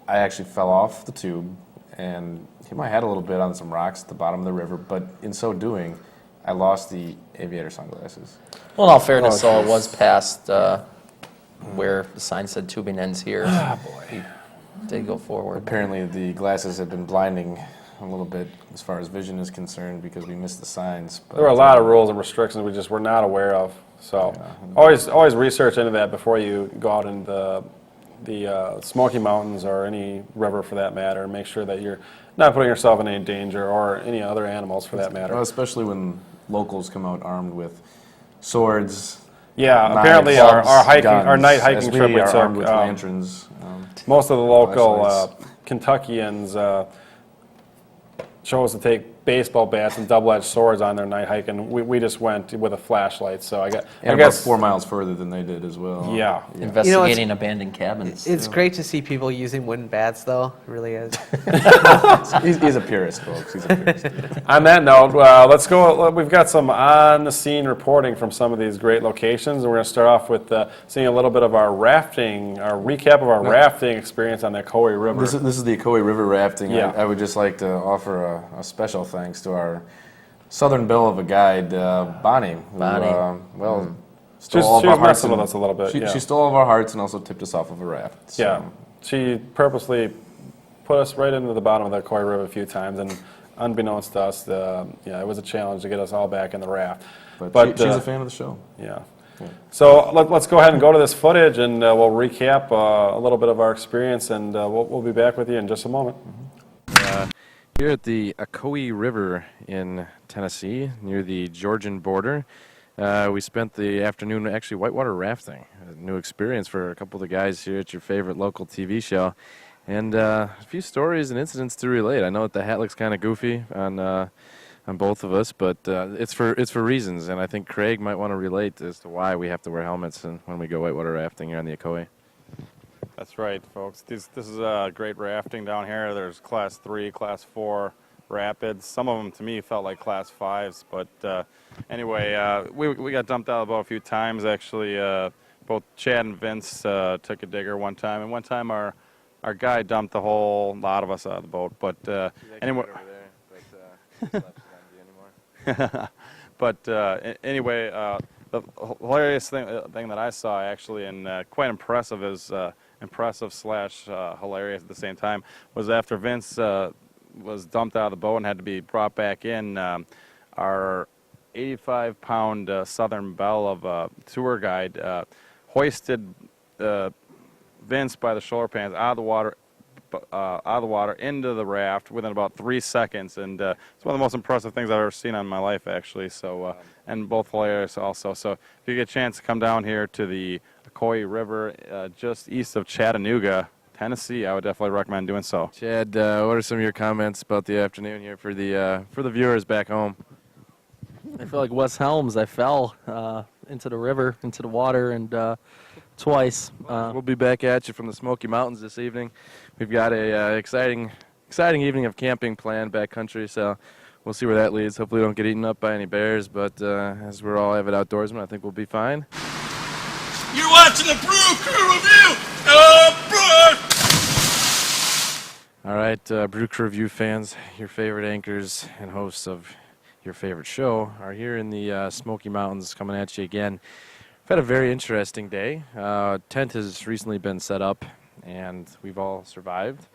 I actually fell off the tube and hit my head a little bit on some rocks at the bottom of the river, but in so doing, I lost the aviator sunglasses. Well, in all fairness, though, it was past where the sign said tubing ends here. Ah, boy. He did go forward. Apparently, the glasses had been blinding a little bit as far as vision is concerned because we missed the signs. But There were a lot of rules and restrictions we just were not aware of. So always research into that before you go out in the Smoky Mountains or any river for that matter. Make sure that you're not putting yourself in any danger or any other animals for that matter. Well, especially when locals come out armed with swords. Yeah, knives, apparently clubs, our night guns, hiking as trip we are took, armed with lanterns. most of the local flashlights. Kentuckians chose to take baseball bats and double-edged swords on their night hike, and we just went with a flashlight. So I And guess about 4 miles further than they did as well. Yeah. Investigating abandoned cabins. It's great to see people using wooden bats, though. It really is. He's a purist, folks. He's a purist. On that note, let's go. We've got some on-the-scene reporting from some of these great locations, and we're going to start off with seeing a little bit of our recap of our rafting experience on the Ocoee River. This is the Ocoee River rafting. Yeah. I would just like to offer a special thanks to our Southern Belle of a guide, Bonnie. Who, stole all she of our was hearts messing and- with us a little bit. She stole all of our hearts and also tipped us off of a raft. So. Yeah, she purposely put us right into the bottom of the Ocoee River a few times, and unbeknownst to us, it was a challenge to get us all back in the raft. But she's a fan of the show. Yeah. So let's go ahead and go to this footage, and we'll recap a little bit of our experience, and we'll be back with you in just a moment. Here at the Ocoee River in Tennessee, near the Georgian border, we spent the afternoon actually whitewater rafting, a new experience for a couple of the guys here at your favorite local TV show, and a few stories and incidents to relate. I know that the hat looks kind of goofy on both of us, but it's for reasons, and I think Craig might want to relate as to why we have to wear helmets when we go whitewater rafting here on the Ocoee. That's right, folks. This is great rafting down here. There's Class 3, Class 4 rapids. Some of them, to me, felt like Class 5s. But anyway, we got dumped out of the boat a few times, actually. Both Chad and Vince took a digger one time. And one time our guy dumped a whole lot of us out of the boat. But anyway... But anyway, the hilarious thing that I saw, actually, and quite impressive is... impressive / hilarious at the same time, was after Vince was dumped out of the boat and had to be brought back in, our 85-pound Southern Belle of a tour guide hoisted Vince by the shoulder pans out of the water into the raft within about 3 seconds, and it's one of the most impressive things I've ever seen in my life, actually. So and both hilarious also. So if you get a chance to come down here to the Ocoee River, just east of Chattanooga, Tennessee, I would definitely recommend doing so. Chad, what are some of your comments about the afternoon here for the viewers back home? I feel like Wes Helms. I fell into the river, into the water, and twice. We'll be back at you from the Smoky Mountains this evening. We've got a exciting evening of camping planned backcountry, so we'll see where that leads. Hopefully we don't get eaten up by any bears, but as we're all avid outdoorsmen, I think we'll be fine. You're watching the Brew Crew Review! All right, Brew Crew Review fans, your favorite anchors and hosts of your favorite show are here in the Smoky Mountains coming at you again. We've had a very interesting day. Tent has recently been set up, and we've all survived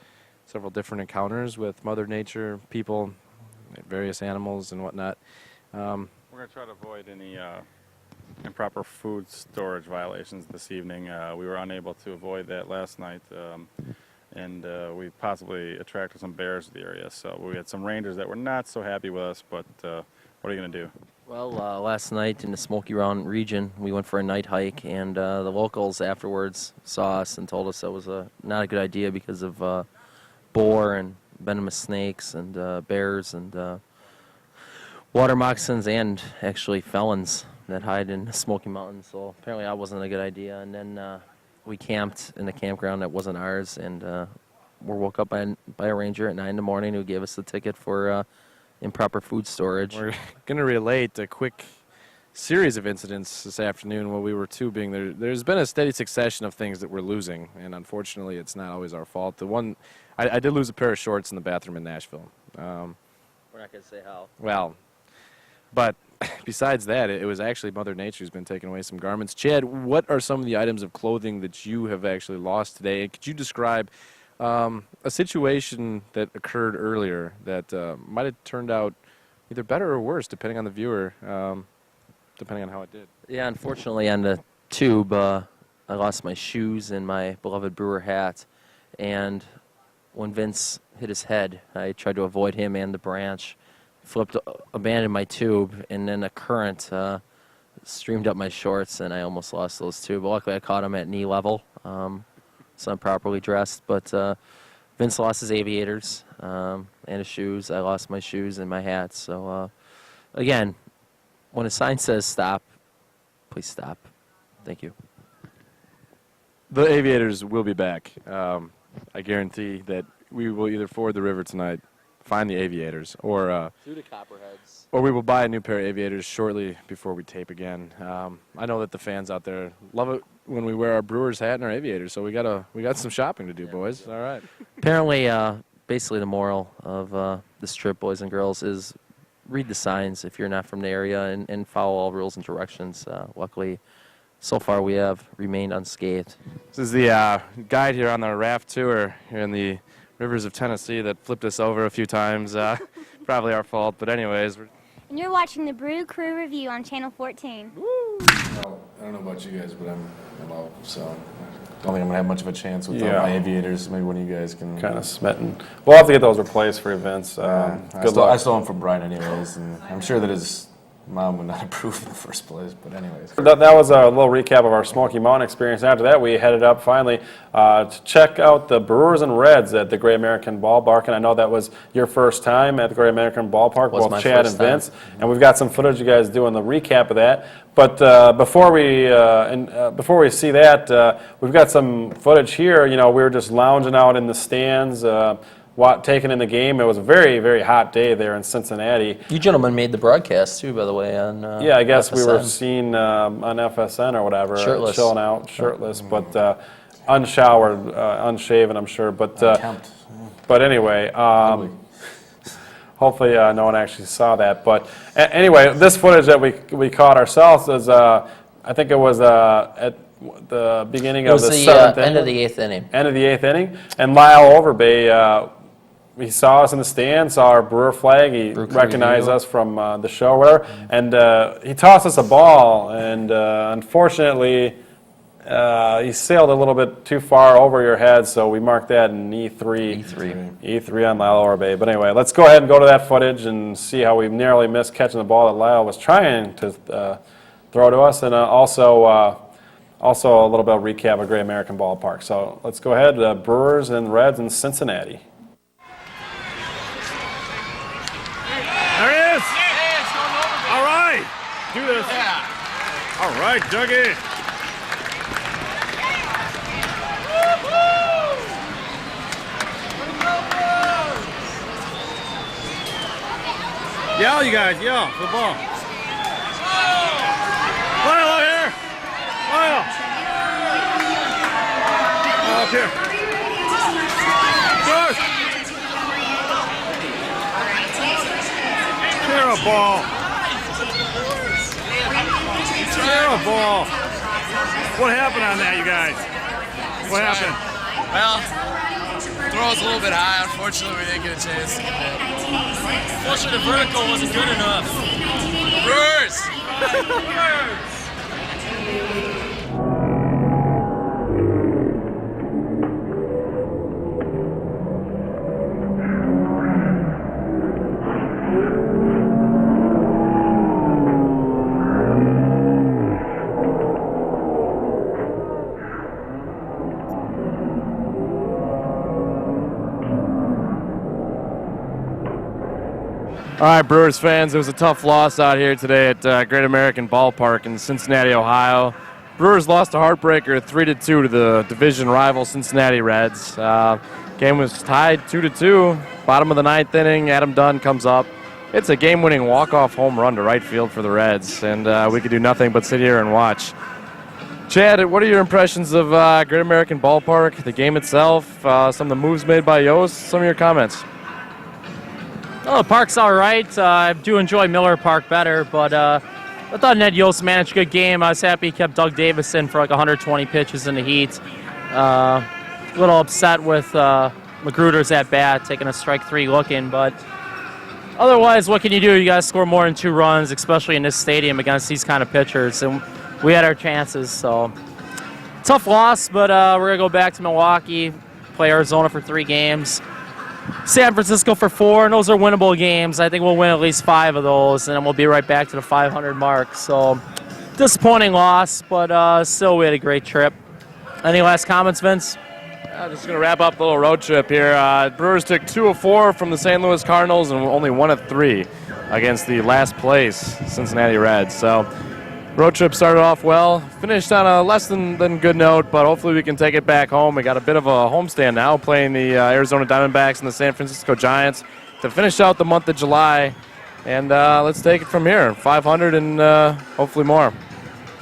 several different encounters with Mother Nature, people, various animals, and whatnot. We're going to try to avoid any improper food storage violations this evening. We were unable to avoid that last night, and we possibly attracted some bears to the area. So we had some rangers that were not so happy with us, but what are you going to do? Well, last night in the Smoky Mountain region, we went for a night hike, and the locals afterwards saw us and told us that was not a good idea because of boar and venomous snakes and bears and water moccasins and actually felons that hide in the Smoky Mountains. So apparently that wasn't a good idea. And then we camped in a campground that wasn't ours, and were woke up by a ranger at 9 in the morning who gave us the ticket for improper food storage. We're going to relate a quick series of incidents this afternoon while we were tubing. There's been a steady succession of things that we're losing, and unfortunately it's not always our fault. The one, I did lose a pair of shorts in the bathroom in Nashville. We're not going to say how. Well, but besides that, it was actually Mother Nature who's been taking away some garments. Chad, what are some of the items of clothing that you have actually lost today? And could you describe a situation that occurred earlier that might have turned out either better or worse, depending on the viewer, depending on how it did? Yeah, unfortunately on the tube, I lost my shoes and my beloved Brewer hat. And when Vince hit his head, I tried to avoid him and the branch, abandoned my tube, and then a current streamed up my shorts, and I almost lost those two. But luckily I caught him at knee level. So I'm properly dressed, but Vince lost his aviators and his shoes. I lost my shoes and my hat. So, again, when a sign says stop, please stop. Thank you. The aviators will be back. I guarantee that we will either ford the river tonight, find the aviators, or Through the copperheads. Or we will buy a new pair of aviators shortly before we tape again. I know that the fans out there love it when we wear our Brewers hat and our aviators, so we got some shopping to do, boys. All right. Apparently, basically the moral of this trip, boys and girls, is read the signs if you're not from the area and follow all rules and directions. Luckily, so far we have remained unscathed. This is the guide here on the raft tour here in the rivers of Tennessee that flipped us over a few times. Probably our fault, but anyways. And you're watching the Brew Crew Review on Channel 14. Well, I don't know about you guys, but I'm out, so I don't think I'm going to have much of a chance with my aviators. Maybe one of you guys can... Kind of smitten. We'll have to get those replaced for events. Good luck. I stole them from Brian anyways, and I'm sure that his mom would not approve in the first place, but anyways. That was a little recap of our Smoky Mountain experience. After that, we headed up finally to check out the Brewers and Reds at the Great American Ballpark, and I know that was your first time at the Great American Ballpark, both Chad and Vince, and we've got some footage you guys doing the recap of that. But before we see that, we've got some footage here. You know, we were just lounging out in the stands, taking in the game. It was a very, very hot day there in Cincinnati. You gentlemen made the broadcast too, by the way, on yeah, I guess FSN. we were seen on FSN or whatever, shirtless. chilling out, shirtless, but unshowered, unshaven, I'm sure. But anyway, hopefully no one actually saw that. But anyway, this footage that we caught ourselves is, I think it was at the beginning of the seventh inning. End of the eighth inning. End of the eighth inning, and Lyle Overbay. He saw us in the stand, saw our Brewer flag. He recognized us from the show or whatever, and he tossed us a ball, and unfortunately, he sailed a little bit too far over your head, so we marked that in E3. E3 on Lyle Overbay. But anyway, let's go ahead and go to that footage and see how we narrowly missed catching the ball that Lyle was trying to throw to us, and also a little bit of recap of Great American Ballpark. So let's go ahead, Brewers and Reds in Cincinnati. There it is! All right! Do this. All right, Dougie. Yell, you guys, yell for the ball. Lyle out here. Lyle. Oh, up here. George. Clear a ball. Clear a ball. What happened on that, you guys? What happened? Well, throw was a little bit high. Unfortunately, we didn't get a chance to get it. Unfortunately, the vertical wasn't good enough. Brewers! All right, Brewers fans, it was a tough loss out here today at Great American Ballpark in Cincinnati, Ohio. Brewers lost a heartbreaker 3-2 to the division rival Cincinnati Reds. Game was tied 2-2. Bottom of the ninth inning, Adam Dunn comes up. It's a game-winning walk-off home run to right field for the Reds, and we could do nothing but sit here and watch. Chad, what are your impressions of Great American Ballpark, the game itself, some of the moves made by Yost, some of your comments? Oh, the park's all right. I do enjoy Miller Park better, but I thought Ned Yost managed a good game. I was happy he kept Doug Davis in for like 120 pitches in the heat. A little upset with Magruder's at bat, taking a strike 3 looking, but otherwise, what can you do? You got to score more than 2 runs, especially in this stadium against these kind of pitchers, and we had our chances. So tough loss, but we're gonna go back to Milwaukee, play Arizona for 3 games. San Francisco for 4, and those are winnable games. I think we'll win at least 5 of those, and then we'll be right back to the 500 mark. So, disappointing loss, but still we had a great trip. Any last comments, Vince? I'm just going to wrap up the little road trip here. Brewers took 2 of 4 from the St. Louis Cardinals and only 1 of 3 against the last place Cincinnati Reds. So, road trip started off well, finished on a less than good note, but hopefully we can take it back home. We got a bit of a homestand now, playing the Arizona Diamondbacks and the San Francisco Giants to finish out the month of July. And let's take it from here, 500 and hopefully more.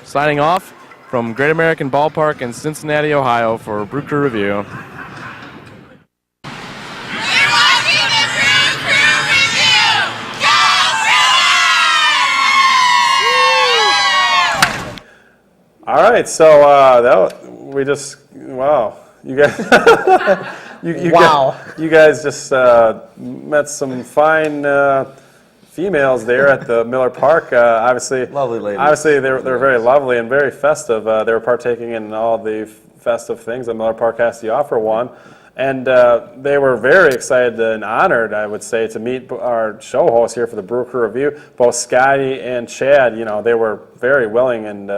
Signing off from Great American Ballpark in Cincinnati, Ohio for Brew Crew Review. All right, so we just you guys, you guys just met some fine females there at the Miller Park. Obviously, lovely ladies. Obviously, they're very lovely and very festive. They were partaking in all the festive things that Miller Park has to offer one. And they were very excited and honored, I would say, to meet our show hosts here for the Brew Crew Review. Both Scotty and Chad, they were very willing and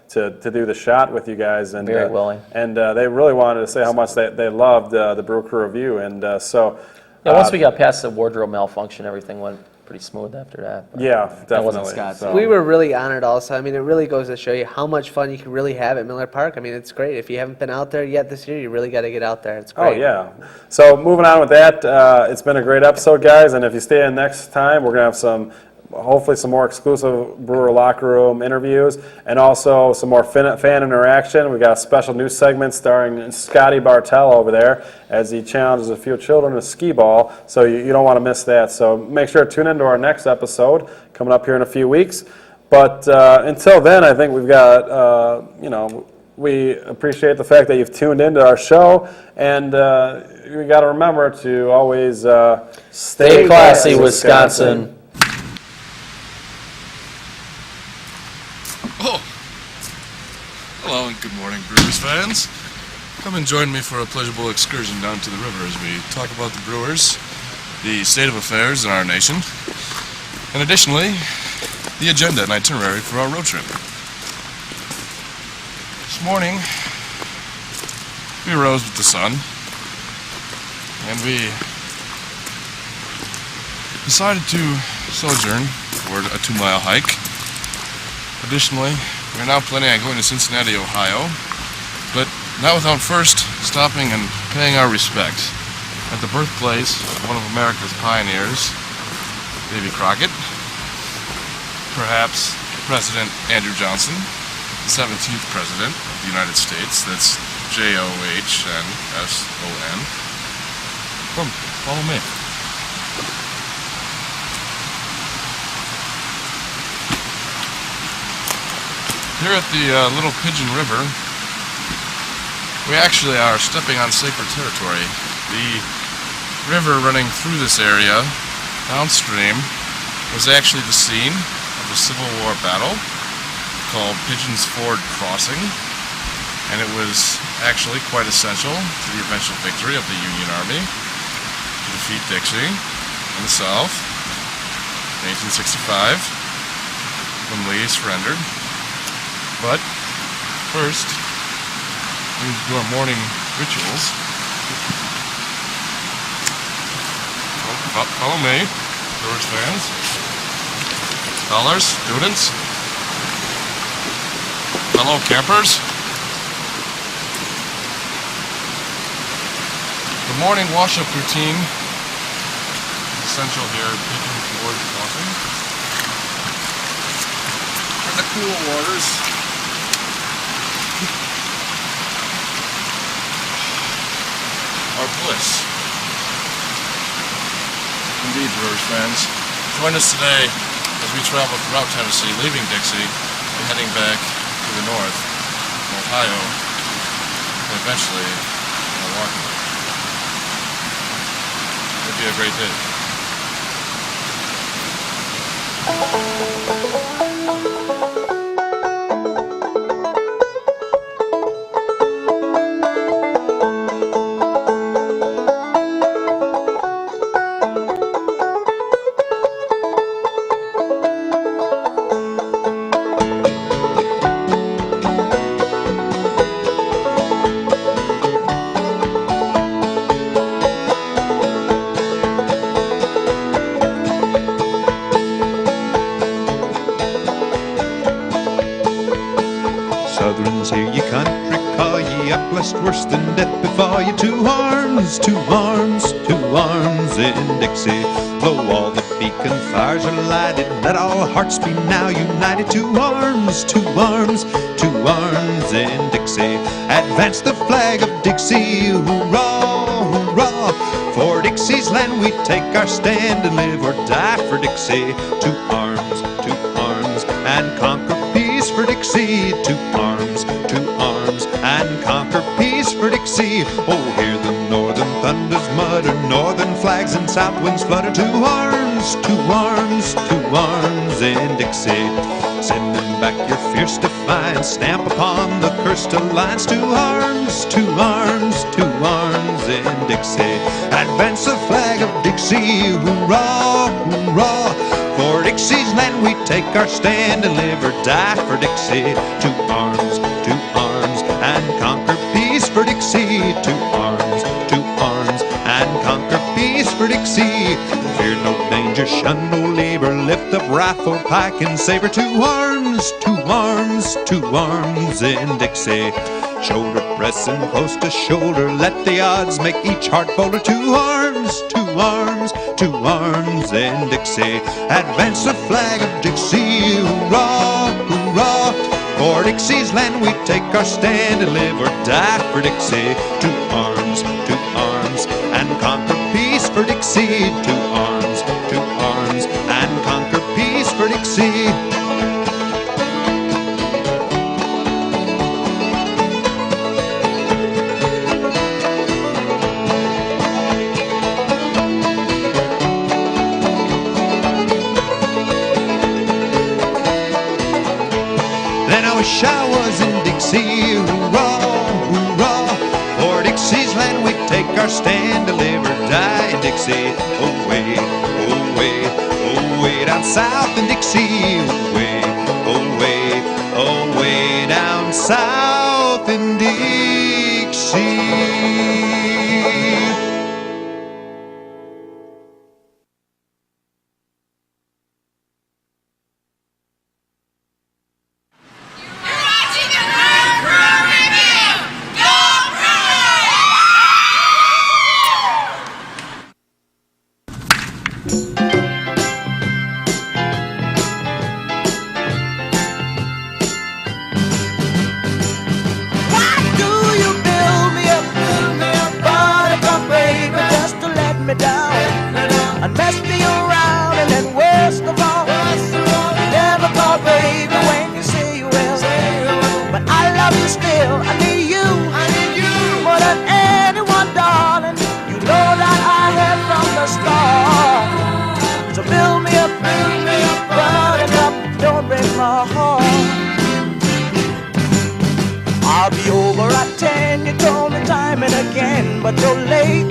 to do the shot with you guys. And Very willing. And they really wanted to say how much they loved the Brew Crew Review. And so... Yeah, once we got past the wardrobe malfunction, everything went pretty smooth after that. But yeah, that definitely. wasn't Scott. So. We were really honored also. I mean, it really goes to show you how much fun you can really have at Miller Park. I mean, it's great. If you haven't been out there yet this year, you really got to get out there. It's great. Oh, yeah. So moving on with that, it's been a great episode, guys. And if you stay in next time, we're going to have hopefully some more exclusive Brewer locker room interviews and also some more fan interaction. We got a special news segment starring Scotty Bartell over there as he challenges a few children to skee ball. So you don't want to miss that. So make sure to tune into our next episode coming up here in a few weeks. But until then, I think we've got, we appreciate the fact that you've tuned into our show, and we got to remember to always stay classy, Wisconsin. Oh, hello and good morning, Brewers fans. Come and join me for a pleasurable excursion down to the river as we talk about the Brewers, the state of affairs in our nation, and additionally, the agenda and itinerary for our road trip. This morning, we rose with the sun, and we decided to sojourn for a 2-mile hike. Additionally, we are now planning on going to Cincinnati, Ohio, but not without first stopping and paying our respects at the birthplace of one of America's pioneers, Davy Crockett, perhaps President Andrew Johnson, the 17th President of the United States. That's John-S-O-N. Come, follow me. Here at the Little Pigeon River, we actually are stepping on sacred territory. The river running through this area, downstream, was actually the scene of a Civil War battle called Pigeon's Ford Crossing, and it was actually quite essential to the eventual victory of the Union Army to defeat Dixie in the South in 1865 when Lee surrendered. But first, we need to do our morning rituals. Follow me. Brewers fans, callers, students, fellow campers. The morning wash-up routine is essential here, peeking towards coffee. And the cool waters. Our bliss. Indeed, Brewers fans. Join us today as we travel throughout Tennessee, leaving Dixie and heading back to the north, Ohio, and eventually Milwaukee. It'd be a great day. Southrons, hear ye country call ye up, lest worse than death befall ye. Two arms, two arms, two arms in Dixie. Though all the beacon fires are lighted, let all hearts be now united. Two arms, two arms, two arms in Dixie. Advance the flag of Dixie, hurrah, hurrah. For Dixie's land we take our stand and live or die for Dixie. Two arms, and conquer peace for Dixie. Two arms, and conquer peace for Dixie. Oh, hear the northern thunders mutter, northern flags and south winds flutter. Two arms, two arms, two arms in Dixie. Sending back your fierce defiance, stamp upon the cursed alliance. Two arms, two arms, two arms in Dixie. Advance the flag of Dixie, hurrah, hurrah. For Dixie's land we take our stand and live or die for Dixie. Two arms, and conquer peace for Dixie. Two arms, and conquer peace for Dixie. Fear no danger, shun no labor, lift up rifle, pike, and saber. Two arms, two arms in Dixie. Shoulder pressing close to shoulder, let the odds make each heart bolder. Two arms, two arms in Dixie. Advance the flag of Dixie, hurrah, hurrah. For Dixie's land we take our stand and live or die for Dixie. Two arms, and conquer peace for Dixie. Two arms, and conquer peace for Dixie. Wish I was in Dixie, hurrah, hurrah. For Dixie's land we take our stand to live or die in Dixie. Away, away, away down south in Dixie. Away, away, away down south in Dixie. But you're late.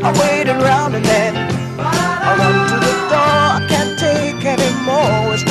I waited around and then I run to the door. I can't take anymore. It's